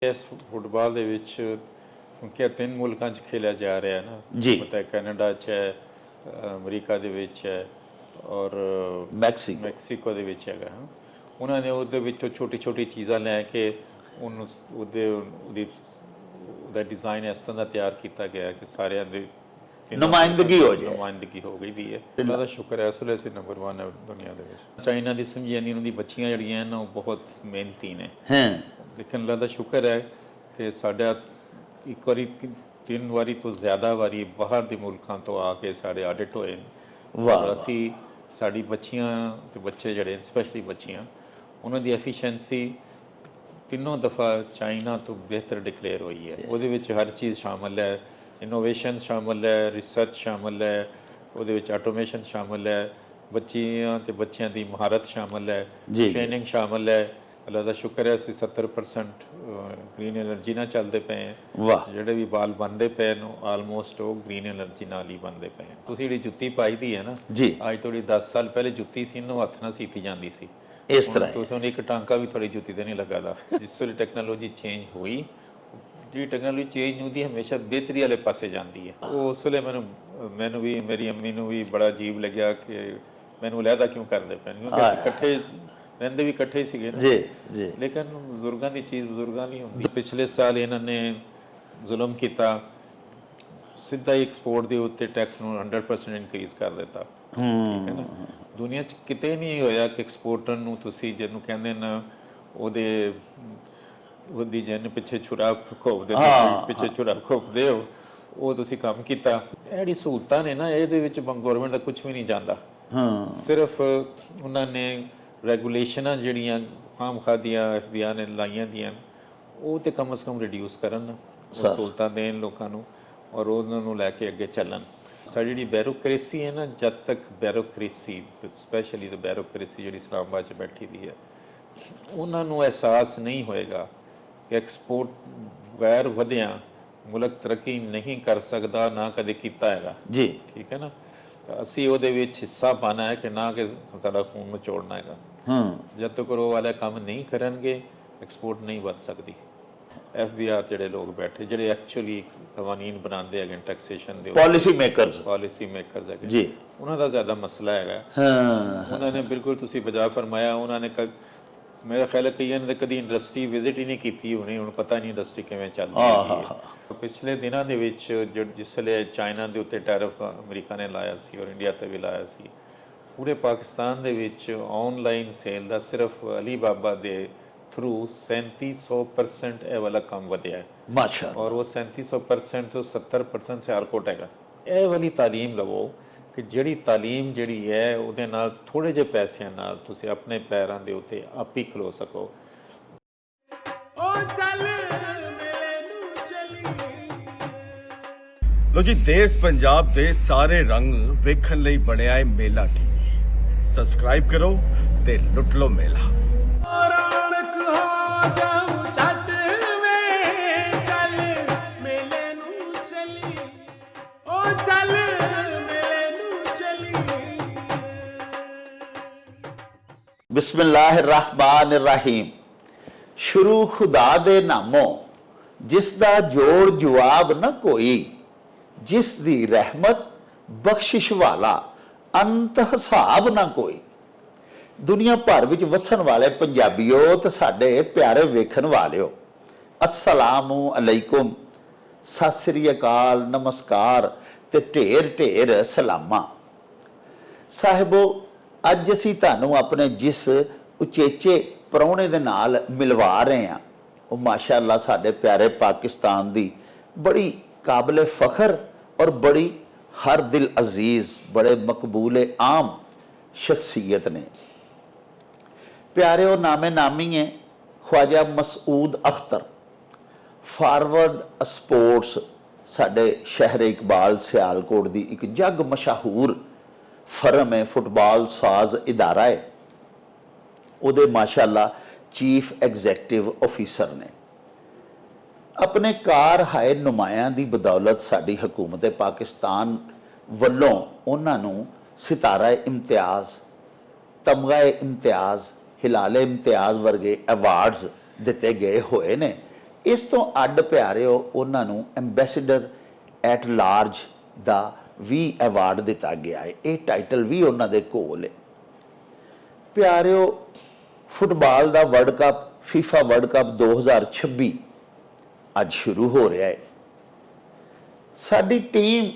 ਇਸ ਫੁੱਟਬਾਲ ਦੇ ਵਿੱਚ ਕਿਉਂਕਿ ਤਿੰਨ ਮੁਲਕਾਂ 'ਚ ਖੇਲਿਆ ਜਾ ਰਿਹਾ ਨਾ ਜੀ ਪਤਾ ਕੈਨੇਡਾ 'ਚ ਹੈ ਅਮਰੀਕਾ ਦੇ ਵਿੱਚ ਹੈ ਔਰ ਮੈਕਸੀਕੋ ਦੇ ਵਿੱਚ ਹੈਗਾ ਉਹਨਾਂ ਨੇ ਉਹਦੇ ਵਿੱਚੋਂ ਛੋਟੀ ਛੋਟੀ ਚੀਜ਼ਾਂ ਲੈ ਕੇ ਉਹਨੂੰ ਉਹਦਾ ਡਿਜ਼ਾਈਨ ਇਸ ਤਰ੍ਹਾਂ ਦਾ ਤਿਆਰ ਕੀਤਾ ਗਿਆ ਕਿ ਸਾਰਿਆਂ ਦੇ ਨੁਮਾਇੰਦਗੀ ਹੋ ਗਈ ਦੀ ਹੈ। ਉਹਨਾਂ ਦਾ ਸ਼ੁਕਰ ਹੈ ਇਸ ਵੇਲੇ ਅਸੀਂ ਨੰਬਰ 1 ਹੈ ਦੁਨੀਆ ਦੇ ਵਿੱਚ। ਚਾਈਨਾ ਦੀ ਸਮਝਿਆ ਨਹੀਂ, ਉਹਨਾਂ ਦੀ ਬੱਚੀਆਂ ਜਿਹੜੀਆਂ ਹਨ ਉਹ ਬਹੁਤ ਮਿਹਨਤੀ ਨੇ ਲੇਕਿਨ ਅੱਲਾ ਦਾ ਸ਼ੁਕਰ ਹੈ ਕਿ ਸਾਡਾ ਇੱਕ ਵਾਰੀ 3 ਵਾਰੀ ਤੋਂ ਜ਼ਿਆਦਾ ਵਾਰੀ ਬਾਹਰ ਦੇ ਮੁਲਕਾਂ ਤੋਂ ਆ ਕੇ ਸਾਡੇ ਆਡਿਟ ਹੋਏ ਨੇ। ਅਸੀਂ ਸਾਡੀ ਬੱਚੀਆਂ ਤੇ ਬੱਚੇ ਜਿਹੜੇ ਸਪੈਸ਼ਲੀ ਬੱਚੀਆਂ ਉਹਨਾਂ ਦੀ ਐਫੀਸ਼ੀਐਂਸੀ ਤਿੰਨੋਂ ਦਫਾ ਚਾਈਨਾ ਤੋਂ ਬਿਹਤਰ ਡਿਕਲੇਅਰ ਹੋਈ ਹੈ। ਉਹਦੇ ਵਿੱਚ ਹਰ ਚੀਜ਼ ਸ਼ਾਮਲ ਹੈ, ਇਨੋਵੇਸ਼ਨ ਸ਼ਾਮਲ ਹੈ, ਰਿਸਰਚ ਸ਼ਾਮਲ ਹੈ, ਉਹਦੇ ਵਿੱਚ ਆਟੋਮੇਸ਼ਨ ਸ਼ਾਮਲ ਹੈ, ਬੱਚੀਆਂ ਤੇ ਬੱਚਿਆਂ ਦੀ ਮਹਾਰਤ ਸ਼ਾਮਲ ਹੈ, ਟ੍ਰੇਨਿੰਗ ਸ਼ਾਮਲ ਹੈ। ਅੱਲਾ ਦਾ ਸ਼ੁਕਰ ਹੈ ਅਸੀਂ 70% ਗ੍ਰੀਨ ਐਨਰਜੀ ਨਾਲ ਚੱਲਦੇ ਪਏ ਹਾਂ। ਜਿਹੜੇ ਵੀ ਬਾਲ ਬਣਦੇ ਪਏ ਨੇ ਆਲਮੋਸਟ ਉਹ ਗ੍ਰੀਨ ਐਨਰਜੀ ਨਾਲ ਹੀ ਬਣਦੇ ਪਏ। ਤੁਸੀਂ ਜਿਹੜੀ ਜੁੱਤੀ ਪਾਈ ਦੀ ਹੈ ਨਾ ਅੱਜ ਥੋੜੀ 10 ਸਾਲ ਪਹਿਲੇ ਜੁੱਤੀ ਸੀ ਨੂੰ ਹੱਥ ਨਾਲ ਸੀਤੀ ਜਾਂਦੀ ਸੀ, ਇਸ ਤਰ੍ਹਾਂ ਤੁਸੀਂ ਇੱਕ ਟਾਂਕਾ ਵੀ ਤੁਹਾਡੀ ਜੁੱਤੀ ਤੇ ਨਹੀਂ ਲੱਗਾ ਦਾ। ਜਿਸ ਵੇਲੇ ਟੈਕਨੋਲੋਜੀ ਚੇਂਜ ਹੋਈ, ਜਿਹੜੀ ਟੈਕਨੋਲੋਜੀ ਚੇਂਜ ਹੁੰਦੀ ਹਮੇਸ਼ਾ ਬਿਹਤਰੀ ਵਾਲੇ ਪਾਸੇ ਜਾਂਦੀ ਹੈ। ਉਹ ਉਸ ਵੇਲੇ ਮੈਨੂੰ ਵੀ ਮੇਰੀ ਅੰਮੀ ਨੂੰ ਵੀ ਬੜਾ ਅਜੀਬ ਲੱਗਿਆ ਕਿ ਮੈਨੂੰ ਅਲੱਗਾ ਕਿਉਂ ਕਰਦੇ ਪਏ, ਕਿਉਂਕਿ ਇਕੱਠੇ ਰਹਿੰਦੇ ਵੀ ਇਕੱਠੇ ਸੀਗੇ ਨਾ। ਲੇਕਿਨ ਬਜ਼ੁਰਗਾਂ ਦੀ ਚੀਜ਼ ਬਜ਼ੁਰਗਾਂ ਨਹੀਂ ਹੁੰਦੀ। ਪਿਛਲੇ ਸਾਲ ਇਹਨਾਂ ਨੇ ਜ਼ੁਲਮ ਕੀਤਾ, ਸਿੱਧਾ ਹੀ ਐਕਸਪੋਰਟ ਦੇ ਉੱਤੇ ਟੈਕਸ ਨੂੰ 100% ਇਨਕਰੀਜ਼ ਕਰ ਦਿੱਤਾ। ਠੀਕ ਹੈ ਨਾ, ਦੁਨੀਆ 'ਚ ਕਿਤੇ ਨਹੀਂ ਹੋਇਆ ਕਿ ਐਕਸਪੋਰਟਰ ਨੂੰ ਤੁਸੀਂ ਜਿਹਨੂੰ ਕਹਿੰਦੇ ਨਾ ਉਹਦੀ ਜਿਹਨੂੰ ਪਿੱਛੇ ਛੁਰਾ ਘੋਪਦੇ ਪਿੱਛੇ ਛੁਰਾ ਘੋਪਦੇ ਹੋ ਉਹ ਤੁਸੀਂ ਕੰਮ ਕੀਤਾ। ਇਹ ਜਿਹੜੀ ਸਹੂਲਤਾਂ ਨੇ ਨਾ ਇਹਦੇ ਵਿੱਚ ਗੌਰਮੈਂਟ ਦਾ ਕੁਝ ਵੀ ਨਹੀਂ ਜਾਂਦਾ। ਸਿਰਫ ਉਹਨਾਂ ਨੇ ਰੈਗੂਲੇਸ਼ਨਾਂ ਜਿਹੜੀਆਂ ਖਾਮਖਾਹ ਦੀਆਂ FBI ਨੇ ਲਾਈਆਂ ਦੀਆਂ ਉਹ ਤੇ ਕਮ ਸੇ ਕਮ ਰਿਡਿਊਸ ਕਰਨ, ਸਹੂਲਤਾਂ ਦੇਣ ਲੋਕਾਂ ਨੂੰ ਔਰ ਉਹਨਾਂ ਨੂੰ ਲੈ ਕੇ ਅੱਗੇ ਚੱਲਣ। ਸਾਡੀ ਜਿਹੜੀ ਬਿਊਰੋਕ੍ਰੇਸੀ ਹੈ ਨਾ, ਜਦ ਤੱਕ ਬਿਊਰੋਕ੍ਰੇਸੀ ਸਪੈਸ਼ਲੀ ਤਾਂ ਬਿਊਰੋਕ੍ਰੇਸੀ ਜਿਹੜੀ ਇਸਲਾਮਾਬਾਦ 'ਚ ਬੈਠੀ ਦੀ ਹੈ ਉਹਨਾਂ ਨੂੰ ਅਹਿਸਾਸ ਨਹੀਂ ਹੋਏਗਾ ਕਿ ਐਕਸਪੋਰਟ ਬਗੈਰ ਵਧਿਆ ਮੁਲਕ ਤਰੱਕੀ ਨਹੀਂ ਕਰ ਸਕਦਾ, ਨਾ ਕਦੇ ਕੀਤਾ ਹੈਗਾ। ਠੀਕ ਹੈ ਨਾ, ਤਾਂ ਅਸੀਂ ਉਹਦੇ ਵਿੱਚ ਹਿੱਸਾ ਪਾਉਣਾ ਹੈ ਕਿ ਨਾ ਕਿ ਸਾਡਾ ਖੂਨ ਨਿਚੋੜਨਾ ਹੈਗਾ। ਜਦ ਤੱਕ ਉਹ ਵਾਲਾ ਕੰਮ ਨਹੀਂ ਕਰਨਗੇ ਐਕਸਪੋਰਟ ਨਹੀਂ ਵੱਧ ਸਕਦੀ। FBI ਜਿਹੜੇ ਲੋਕ ਬੈਠੇ ਜਿਹੜੇ ਐਕਚੁਅਲੀ ਕਾਨੂੰਨ ਬਣਾਉਂਦੇ ਹੈਗੇ ਟੈਕਸੇਸ਼ਨ ਦੇ ਪਾਲਿਸੀ ਮੇਕਰਸ ਹੈਗੇ ਉਹਨਾਂ ਦਾ ਜ਼ਿਆਦਾ ਮਸਲਾ ਹੈਗਾ। ਉਹਨਾਂ ਨੇ ਬਿਲਕੁਲ ਤੁਸੀਂ ਬਜਾ ਫਰਮਾਇਆ। ਉਹਨਾਂ ਨੇ ਮੇਰਾ ਖਿਆਲ ਹੈ ਕਈਆਂ ਨੇ ਕਦੀ ਇੰਡਸਟਰੀ ਵਿਜ਼ਿਟ ਹੀ ਨਹੀਂ ਕੀਤੀ ਹੋਣੀ, ਹੁਣ ਪਤਾ ਨਹੀਂ ਇੰਡਸਟਰੀ ਕਿਵੇਂ ਚੱਲਦੀ ਹੈ। ਪਿਛਲੇ ਦਿਨਾਂ ਦੇ ਵਿੱਚ ਜਿਸ ਵੇਲੇ ਚਾਈਨਾ ਦੇ ਉੱਤੇ ਟੈਰਿਫ ਅਮਰੀਕਾ ਨੇ ਲਾਇਆ ਸੀ ਔਰ ਇੰਡੀਆ 'ਤੇ ਵੀ ਲਾਇਆ ਸੀ, ਪੂਰੇ ਪਾਕਿਸਤਾਨ ਦੇ ਵਿੱਚ ਆਨਲਾਈਨ ਸੇਲ ਦਾ ਸਿਰਫ ਅਲੀ ਬਾਬਾ ਦੇ ਥਰੂ 3700% ਇਹ ਵਾਲਾ ਕੰਮ ਵਧਿਆ ਹੈ ਮਾਸ਼ਾਅੱਲਾ। ਔਰ ਉਹ 3700% ਤੋਂ 70% ਸਿਆਲਕੋਟ ਹੈਗਾ। ਇਹ ਵਾਲੀ ਤਾਲੀਮ ਲਵੋ ਕਿ ਜਿਹੜੀ ਤਾਲੀਮ ਜਿਹੜੀ ਹੈ ਉਹਦੇ ਨਾਲ ਥੋੜ੍ਹੇ ਜਿਹੇ ਪੈਸਿਆਂ ਨਾਲ ਤੁਸੀਂ ਆਪਣੇ ਪੈਰਾਂ ਦੇ ਉੱਤੇ ਆਪ ਹੀ ਖਲੋ ਸਕੋ। ਲੋ ਜੀ, ਦੇਸ਼ ਪੰਜਾਬ ਦੇ ਸਾਰੇ ਰੰਗ ਵੇਖਣ ਲਈ ਬਣਿਆ ਹੈ ਮੇਲਾ TV। ਸਬਸਕ੍ਰਾਈਬ ਕਰੋ ਤੇ ਲੁੱਟ ਲੋ ਮੇਲਾ। ਬਿਸਮਿल्लाहिर्रहमानिर्रहीम। ਸ਼ੁਰੂ ਖੁਦਾ ਦੇ ਨਾਮੋਂ ਜਿਸ ਦਾ ਜੋੜ ਜਵਾਬ ਨਾ ਕੋਈ, ਜਿਸ ਦੀ ਰਹਿਮਤ ਬਖਸ਼ਿਸ਼ ਵਾਲਾ ਅੰਤ ਹਿਸਾਬ ਨਾ ਕੋਈ। ਦੁਨੀਆ ਭਰ ਵਿੱਚ ਵਸਣ ਵਾਲੇ ਪੰਜਾਬੀਓ ਤੇ ਸਾਡੇ ਪਿਆਰੇ ਵੇਖਣ ਵਾਲਿਓ, ਅਸਲਾਮੁ ਅਲੈਕੁਮ, ਸਤਿ ਸ੍ਰੀ ਅਕਾਲ, ਨਮਸਕਾਰ ਤੇ ਢੇਰ ਢੇਰ ਸਲਾਮਾਂ। ਸਾਹਿਬੋ, ਅੱਜ ਅਸੀਂ ਤੁਹਾਨੂੰ ਆਪਣੇ ਜਿਸ ਉਚੇਚੇ ਪ੍ਰਾਹੁਣੇ ਦੇ ਨਾਲ ਮਿਲਵਾ ਰਹੇ ਹਾਂ ਉਹ ਮਾਸ਼ਾਅੱਲਾ ਸਾਡੇ ਪਿਆਰੇ ਪਾਕਿਸਤਾਨ ਦੀ ਬੜੀ ਕਾਬਲੇ ਫਖਰ ਔਰ ਬੜੀ ਹਰ ਦਿਲ ਅਜ਼ੀਜ਼, ਬੜੇ ਮਕਬੂਲ ਆਮ ਸ਼ਖਸੀਅਤ ਨੇ। ਪਿਆਰਿਓ, ਨਾਮੇ ਨਾਮੀ ਹੈ ख्वाजा मसूद अख्तर। ਫਾਰਵਰਡ ਸਪੋਰਟਸ ਸਾਡੇ ਸ਼ਹਿਰ ਇਕਬਾਲ ਸਿਆਲਕੋਟ ਦੀ ਇੱਕ ਜੱਗ ਮਸ਼ਹੂਰ ਫਰਮ ਹੈ, ਫੁੱਟਬਾਲ ਸਾਜ਼ ਇਦਾਰਾ ਹੈ। ਉਹਦੇ ਮਾਸ਼ਾਅੱਲਾ ਚੀਫ ਐਗਜ਼ੈਕਟਿਵ ਆਫਿਸਰ ਨੇ। ਆਪਣੇ ਕਾਰ ਹਾਏ ਨੁਮਾਇਆਂ ਦੀ ਬਦੌਲਤ ਸਾਡੀ ਹਕੂਮਤ ਪਾਕਿਸਤਾਨ ਵੱਲੋਂ ਉਹਨਾਂ ਨੂੰ ਸਿਤਾਰਾ ਇਮਤਿਆਜ਼, ਤਮਗਾ ਇਮਤਿਆਜ਼, ਹਿਲਾਲ ਇਮਤਿਆਜ਼ ਵਰਗੇ ਅਵਾਰਡਸ ਦਿੱਤੇ ਗਏ ਹੋਏ ਨੇ। ਇਸ ਤੋਂ ਅੱਡ ਪਿਆਰਿਓ ਉਹਨਾਂ ਨੂੰ ਐਂਬੈਸਡਰ ਐਟ ਲਾਰਜ ਦਾ ਵੀ ਐਵਾਰਡ ਦਿੱਤਾ ਗਿਆ ਹੈ। ਇਹ ਟਾਈਟਲ ਵੀ ਉਹਨਾਂ ਦੇ ਕੋਲ ਹੈ। ਪਿਆਰਿਓ, ਫੁੱਟਬਾਲ ਦਾ world cup, FIFA world cup 2026 ਅੱਜ ਸ਼ੁਰੂ ਹੋ ਰਿਹਾ ਹੈ। ਸਾਡੀ ਟੀਮ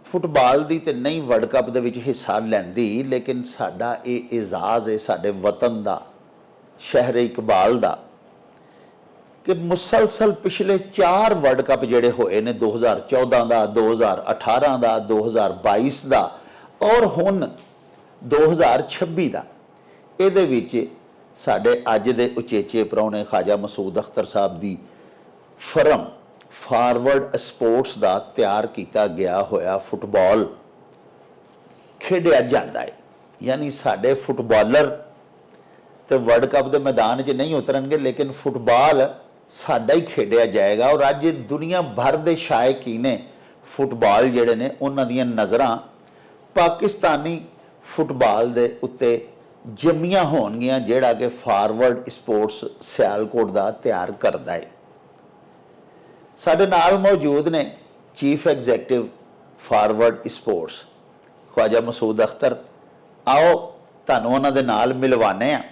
ਫੁੱਟਬਾਲ ਦੀ ਤੇ ਨਹੀਂ ਵਰਲਡ ਕੱਪ ਦੇ ਵਿੱਚ ਹਿੱਸਾ ਲੈਂਦੀ, ਲੇਕਿਨ ਸਾਡਾ ਇਹ ਇਜ਼ਾਜ਼ ਹੈ ਸਾਡੇ ਵਤਨ ਦਾ, ਸ਼ਹਿਰ ਇਕਬਾਲ ਦਾ, ਕਿ ਮੁਸਲਸਲ ਪਿਛਲੇ 4 ਵਰਲਡ ਕੱਪ ਜਿਹੜੇ ਹੋਏ ਨੇ, 2014 ਦਾ, 2018 ਦਾ, 2022 ਦਾ ਔਰ ਹੁਣ 2026 ਦਾ, ਇਹਦੇ ਵਿੱਚ ਸਾਡੇ ਅੱਜ ਦੇ ਉਚੇਚੇ ਪ੍ਰਾਹੁਣੇ ਖਾਜਾ ਮਸੂਦ ਅਖਤਰ ਸਾਹਿਬ ਦੀ ਫਰਮ ਫਾਰਵਰਡ ਸਪੋਰਟਸ ਦਾ ਤਿਆਰ ਕੀਤਾ ਗਿਆ ਹੋਇਆ ਫੁੱਟਬਾਲ ਖੇਡਿਆ ਜਾਂਦਾ ਹੈ। ਯਾਨੀ ਸਾਡੇ ਫੁੱਟਬਾਲਰ ਤੇ ਵਰਲਡ ਕੱਪ ਦੇ ਮੈਦਾਨ 'ਚ ਨਹੀਂ ਉਤਰਨਗੇ, ਲੇਕਿਨ ਫੁੱਟਬਾਲ ਸਾਡਾ ਹੀ ਖੇਡਿਆ ਜਾਏਗਾ। ਔਰ ਅੱਜ ਦੁਨੀਆ ਭਰ ਦੇ ਸ਼ਾਇਕੀਨ ਫੁੱਟਬਾਲ ਜਿਹੜੇ ਨੇ, ਉਹਨਾਂ ਦੀਆਂ ਨਜ਼ਰਾਂ ਪਾਕਿਸਤਾਨੀ ਫੁੱਟਬਾਲ ਦੇ ਉੱਤੇ ਜੰਮੀਆਂ ਹੋਣਗੀਆਂ, ਜਿਹੜਾ ਕਿ ਫਾਰਵਰਡ ਸਪੋਰਟਸ ਸਿਆਲਕੋਟ ਦਾ ਤਿਆਰ ਕਰਦਾ ਹੈ। ਸਾਡੇ ਨਾਲ ਮੌਜੂਦ ਨੇ ਚੀਫ ਐਗਜ਼ੈਕਟਿਵ ਫਾਰਵਰਡ ਸਪੋਰਟਸ ਖਵਾਜਾ ਮਸੂਦ ਅਖਤਰ। ਆਓ ਤੁਹਾਨੂੰ ਉਹਨਾਂ ਦੇ ਨਾਲ ਮਿਲਵਾਨੇ ਆ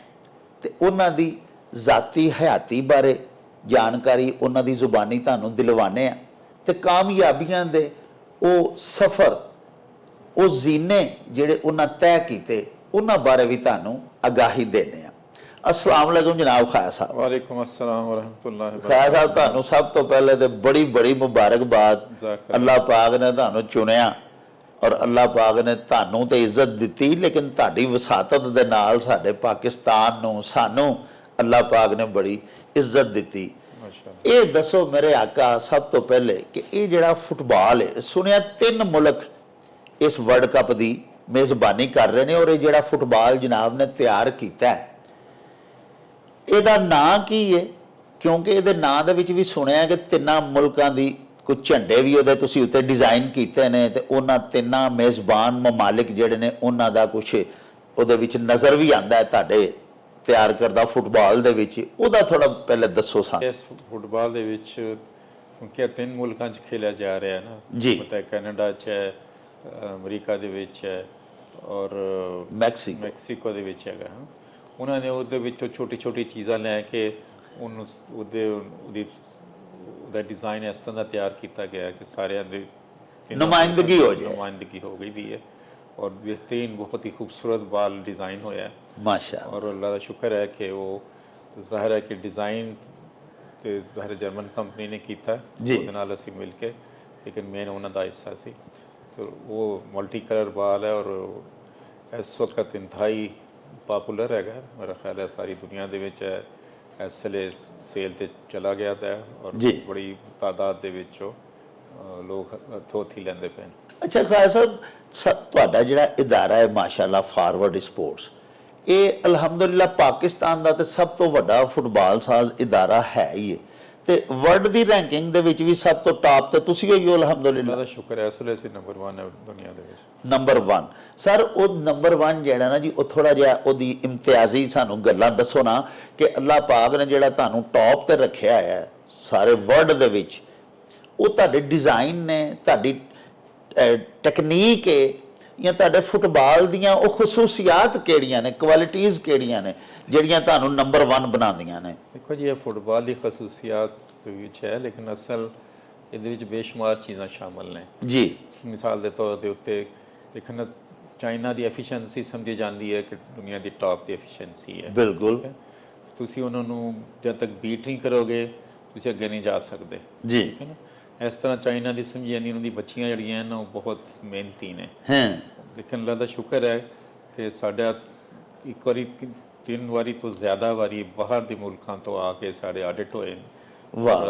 ਤੇ ਉਹਨਾਂ ਦੀ ਜ਼ਾਤੀ ਹਯਾਤੀ ਬਾਰੇ ਜਾਣਕਾਰੀ ਉਹਨਾਂ ਦੀ ਜ਼ੁਬਾਨੀ ਤੁਹਾਨੂੰ ਦਿਲਵਾਨੇ ਆ, ਤੇ ਕਾਮਯਾਬੀਆਂ ਦੇ ਉਹ ਸਫ਼ਰ, ਉਹ ਜ਼ੀਨੇ ਜਿਹੜੇ ਉਹਨਾਂ ਤੈਅ ਕੀਤੇ, ਉਹਨਾਂ ਬਾਰੇ ਵੀ ਤੁਹਾਨੂੰ ਆਗਾਹੀ ਦੇਣੇ ਆ। अस्सलाम वालेकुम जनाब खाया साहब। वालेकुम अस्सलाम व रहमतुल्लाहि व खाया साहब, ਤੁਹਾਨੂੰ ਸਭ ਤੋਂ ਪਹਿਲੇ ਤੇ ਬੜੀ ਬੜੀ ਮੁਬਾਰਕਬਾਦ। ਅੱਲਾਹ ਪਾਕ ਨੇ ਤੁਹਾਨੂੰ ਚੁਣਿਆ ਔਰ ਅੱਲਾਹ ਪਾਕ ਨੇ ਤੁਹਾਨੂੰ ਤੇ ਇੱਜ਼ਤ ਦਿੱਤੀ, ਲੇਕਿਨ ਤੁਹਾਡੀ ਵਸਾਤਤ ਦੇ ਨਾਲ ਸਾਡੇ ਪਾਕਿਸਤਾਨ ਨੂੰ, ਸਾਨੂੰ ਅੱਲਾਹ ਪਾਕ ਨੇ ਬੜੀ ਇੱਜ਼ਤ ਦਿੱਤੀ। ਇਹ ਦੱਸੋ ਮੇਰੇ ਆਕਾ ਸਭ ਤੋਂ ਪਹਿਲੇ ਕਿ ਇਹ ਜਿਹੜਾ ਫੁੱਟਬਾਲ ਹੈ, ਸੁਣਿਆ 3 ਮੁਲਕ ਇਸ ਵਰਲਡ ਕੱਪ ਦੀ ਮੇਜ਼ਬਾਨੀ ਕਰ ਰਹੇ ਨੇ, ਔਰ ਇਹ ਜਿਹੜਾ ਫੁੱਟਬਾਲ ਜਨਾਬ ਨੇ ਤਿਆਰ ਕੀਤਾ ਹੈ, ਇਹਦਾ ਨਾਂ ਕੀ ਹੈ? ਕਿਉਂਕਿ ਇਹਦੇ ਨਾਂ ਦੇ ਵਿੱਚ ਵੀ ਸੁਣਿਆ ਕਿ 3 ਮੁਲਕਾਂ ਦੀ ਕੁਝ ਝੰਡੇ ਵੀ ਉਹਦੇ ਤੁਸੀਂ ਉੱਤੇ ਡਿਜ਼ਾਈਨ ਕੀਤੇ ਨੇ, ਤੇ ਉਹਨਾਂ 3 ਮੇਜ਼ਬਾਨ ਮਮਾਲਿਕ ਜਿਹੜੇ ਨੇ ਉਹਨਾਂ ਦਾ ਕੁਝ ਉਹਦੇ ਵਿੱਚ ਨਜ਼ਰ ਵੀ ਆਉਂਦਾ ਹੈ ਤੁਹਾਡੇ ਤਿਆਰ ਕਰਦਾ ਫੁੱਟਬਾਲ ਦੇ ਵਿੱਚ। ਉਹਦਾ ਥੋੜਾ ਪਹਿਲੇ ਦੱਸੋ ਸਾਨੂੰ। ਇਸ ਫੁੱਟਬਾਲ ਦੇ ਵਿੱਚ ਕਿਉਂਕਿ 3 ਮੁਲਕਾਂ 'ਚ ਖੇਡਿਆ ਜਾ ਰਿਹਾ ਹੈ ਨਾ ਜੀ, ਪਤਾ ਹੈ, ਕੈਨੇਡਾ 'ਚ ਹੈ, ਅਮਰੀਕਾ ਦੇ ਵਿੱਚ ਹੈ ਔਰ ਮੈਕਸੀਕੋ ਦੇ ਵਿੱਚ ਹੈਗਾ। ਉਹਨਾਂ ਨੇ ਉਹਦੇ ਵਿੱਚੋਂ ਛੋਟੀ ਛੋਟੀ ਚੀਜ਼ਾਂ ਲੈ ਕੇ ਉਹਨੂੰ ਉਹਦਾ ਡਿਜ਼ਾਈਨ ਇਸ ਤਰ੍ਹਾਂ ਦਾ ਤਿਆਰ ਕੀਤਾ ਗਿਆ ਕਿ ਸਾਰਿਆਂ ਦੀ ਨੁਮਾਇੰਦਗੀ ਹੋ ਗਈ ਦੀ ਹੈ ਔਰ ਬਿਹਤਰੀਨ ਬਹੁਤ ਹੀ ਖੂਬਸੂਰਤ ਬਾਲ ਡਿਜ਼ਾਈਨ ਹੋਇਆ ਹੈ ਮਾਸ਼ਾਅੱਲਾ। ਔਰ ਅੱਲਾਹ ਦਾ ਸ਼ੁਕਰ ਹੈ ਕਿ ਉਹ ਜ਼ਾਹਿਰ ਹੈ ਕਿ ਡਿਜ਼ਾਈਨ ਤੇ ਜ਼ਾਹਿਰ ਜਰਮਨ ਕੰਪਨੀ ਨੇ ਕੀਤਾ, ਉਹਦੇ ਨਾਲ ਅਸੀਂ ਮਿਲ ਕੇ, ਲੇਕਿਨ ਮੇਨ ਉਹਨਾਂ ਦਾ ਹਿੱਸਾ ਸੀ। ਤੇ ਉਹ ਮਲਟੀ ਕਲਰ ਬਾਲ ਹੈ ਔਰ ਇਸ ਵਕਤ ਇੰਤਹਾਈ ਪਾਪੂਲਰ ਹੈਗਾ। ਮੇਰਾ ਖਿਆਲ ਹੈ ਸਾਰੀ ਦੁਨੀਆ ਦੇ ਵਿੱਚ ਇਸ ਵੇਲੇ ਸੇਲ ਤੇ ਚਲਾ ਗਿਆ ਤਾਂ ਔਰ ਬੜੀ ਤਾਦਾਦ ਦੇ ਵਿੱਚ ਲੋਕ ਥੋਥੀ ਲੈਂਦੇ ਪਏ। ਅੱਛਾ ਖਾਇਆ ਸਾਹਿਬ, ਤੁਹਾਡਾ ਜਿਹੜਾ ਇਦਾਰਾ ਹੈ ਮਾਸ਼ਾਅੱਲਾ ਫਾਰਵਰਡ ਸਪੋਰਟਸ, ਇਹ ਅਲਹਮਦੁਲਿਲਾ ਪਾਕਿਸਤਾਨ ਦਾ ਤੇ ਸਭ ਤੋਂ ਵੱਡਾ ਫੁੱਟਬਾਲ ਸਾਜ਼ ਇਦਾਰਾ ਹੈ ਹੀ ਹੈ, ਤੇ ਵਰਲਡ ਦੀ ਰੈਂਕਿੰਗ ਦੇ ਵਿੱਚ ਵੀ ਸਭ ਤੋਂ ਟਾਪ ਤੇ ਤੁਸੀਂ ਹੋਈ ਹੋ ਅਲਹਮਦੁਲਿਲਾ। ਦਾ ਸ਼ੁਕਰ ਹੈ, ਇਸ ਵੇਲੇ ਅਸੀਂ ਨੰਬਰ 1 ਹੈ ਦੁਨੀਆ ਦੇ ਵਿੱਚ। ਨੰਬਰ 1 ਸਰ, ਉਹ ਨੰਬਰ 1 ਜਿਹੜਾ ਨਾ ਜੀ, ਉਹ ਥੋੜਾ ਜਿਹਾ ਉਹਦੀ ਇਮਤਿਆਜ਼ੀ ਸਾਨੂੰ ਗੱਲਾਂ ਦੱਸੋ ਨਾ, ਕਿ ਅੱਲਾਹ ਪਾਕ ਨੇ ਜਿਹੜਾ ਤੁਹਾਨੂੰ ਟੌਪ ਤੇ ਰੱਖਿਆ ਹੈ ਸਾਰੇ ਵਰਲਡ ਦੇ ਵਿੱਚ, ਉਹ ਤੁਹਾਡੇ ਡਿਜ਼ਾਈਨ ਨੇ, ਤੁਹਾਡੀ ਟੈਕਨੀਕ ਹੈ, ਜਾਂ ਤੁਹਾਡੇ ਫੁੱਟਬਾਲ ਦੀਆਂ ਉਹ ਖਸੂਸੀਆਤ ਕਿਹੜੀਆਂ ਨੇ, ਕੁਆਲਿਟੀਜ਼ ਕਿਹੜੀਆਂ ਨੇ ਜਿਹੜੀਆਂ ਤੁਹਾਨੂੰ ਨੰਬਰ 1 ਬਣਾਉਂਦੀਆਂ ਨੇ? ਦੇਖੋ ਜੀ, ਇਹ ਫੁੱਟਬਾਲ ਦੀ ਖਸੂਸੀਆਤ ਵਿੱਚ ਹੈ, ਲੇਕਿਨ ਅਸਲ ਇਹਦੇ ਵਿੱਚ ਬੇਸ਼ੁਮਾਰ ਚੀਜ਼ਾਂ ਸ਼ਾਮਲ ਨੇ ਜੀ। ਮਿਸਾਲ ਦੇ ਤੌਰ ਦੇ ਉੱਤੇ ਦੇਖਣਾ, ਚਾਈਨਾ ਦੀ ਐਫੀਸ਼ੀਐਂਸੀ ਸਮਝੀ ਜਾਂਦੀ ਹੈ ਕਿ ਦੁਨੀਆ ਦੀ ਟਾਪ ਦੀ ਐਫੀਸ਼ੀਐਂਸੀ ਹੈ। ਬਿਲਕੁਲ, ਤੁਸੀਂ ਉਹਨਾਂ ਨੂੰ ਜਦ ਤੱਕ ਬੀਟ ਨਹੀਂ ਕਰੋਗੇ ਤੁਸੀਂ ਅੱਗੇ ਨਹੀਂ ਜਾ ਸਕਦੇ ਜੀ, ਠੀਕ ਹੈ ਨਾ। ਇਸ ਤਰ੍ਹਾਂ ਚਾਈਨਾ ਦੀ ਸਮਝੀ ਜਾਂਦੀ, ਉਹਨਾਂ ਦੀ ਬੱਚੀਆਂ ਜਿਹੜੀਆਂ ਨੇ ਉਹ ਬਹੁਤ ਮਿਹਨਤੀ ਨੇ। ਲੇਕਿਨ ਅੱਲਾ ਦਾ ਸ਼ੁਕਰ ਹੈ ਕਿ ਸਾਡਾ ਇੱਕ ਵਾਰੀ 3 ਵਾਰੀ ਤੋਂ ਜ਼ਿਆਦਾ ਵਾਰੀ ਬਾਹਰ ਦੇ ਮੁਲਕਾਂ ਤੋਂ ਆ ਕੇ ਸਾਡੇ ਆਡਿਟ ਹੋਏ ਨੇ।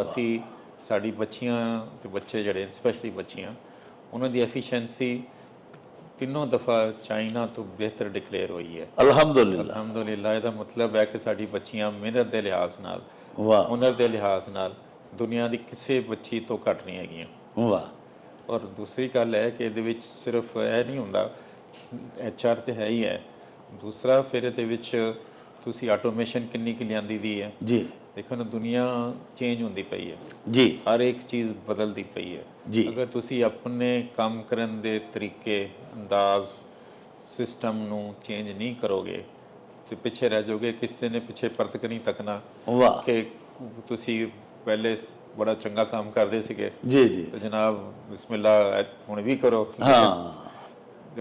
ਅਸੀਂ ਸਾਡੀ ਬੱਚੀਆਂ ਤੇ ਬੱਚੇ ਜਿਹੜੇ ਸਪੈਸ਼ਲੀ ਬੱਚੀਆਂ, ਉਹਨਾਂ ਦੀ ਐਫੀਸ਼ੀਐਂਸੀ 3 ਦਫਾ ਚਾਈਨਾ ਤੋਂ ਬਿਹਤਰ ਡਿਕਲੇਅਰ ਹੋਈ ਹੈ ਅਲਹਮਦੁਲਿਲਾ। ਇਹਦਾ ਮਤਲਬ ਹੈ ਕਿ ਸਾਡੀ ਬੱਚੀਆਂ ਮਿਹਨਤ ਦੇ ਲਿਹਾਜ਼ ਨਾਲ, ਹੁਨਰ ਦੇ ਲਿਹਾਜ਼ ਨਾਲ ਦੁਨੀਆ ਦੀ ਕਿਸੇ ਬੱਚੀ ਤੋਂ ਘੱਟ ਨਹੀਂ ਹੈਗੀਆਂ। ਵਾਹ। ਔਰ ਦੂਸਰੀ ਗੱਲ ਹੈ ਕਿ ਇਹਦੇ ਵਿੱਚ ਸਿਰਫ ਇਹ ਨਹੀਂ ਹੁੰਦਾ, HR ਤੇ ਹੈ ਹੀ ਹੈ, ਦੂਸਰਾ ਫਿਰ ਇਹਦੇ ਵਿੱਚ ਤੁਸੀਂ ਆਟੋਮੇਸ਼ਨ ਕਿੰਨੀ ਕੁ ਲਿਆਂਦੀ ਦੀ ਹੈ ਜੀ, ਦੇਖੋ ਨਾ, ਦੁਨੀਆ ਚੇਂਜ ਹੁੰਦੀ ਪਈ ਹੈ ਜੀ ਹਰ ਇੱਕ ਚੀਜ਼ ਬਦਲਦੀ ਪਈ ਹੈ ਜੀ ਅਗਰ ਤੁਸੀਂ ਆਪਣੇ ਕੰਮ ਕਰਨ ਦੇ ਤਰੀਕੇ ਅੰਦਾਜ਼ ਸਿਸਟਮ ਨੂੰ ਚੇਂਜ ਨਹੀਂ ਕਰੋਗੇ ਤੇ ਪਿੱਛੇ ਰਹਿ ਜਾਓਗੇ ਕਿਸੇ ਨੇ ਪਿੱਛੇ ਪਰਤ ਨਹੀਂ ਤੱਕਣਾ ਵਾਹ ਕਿ ਤੁਸੀਂ ਪਹਿਲੇ ਬੜਾ ਚੰਗਾ ਕੰਮ ਕਰਦੇ ਸੀਗੇ ਜੀ ਜੀ ਤੇ ਜਨਾਬ ਬਿਸਮਿਲ੍ਲਾ ਹੁਣ ਵੀ ਕਰੋ ਹਾਂ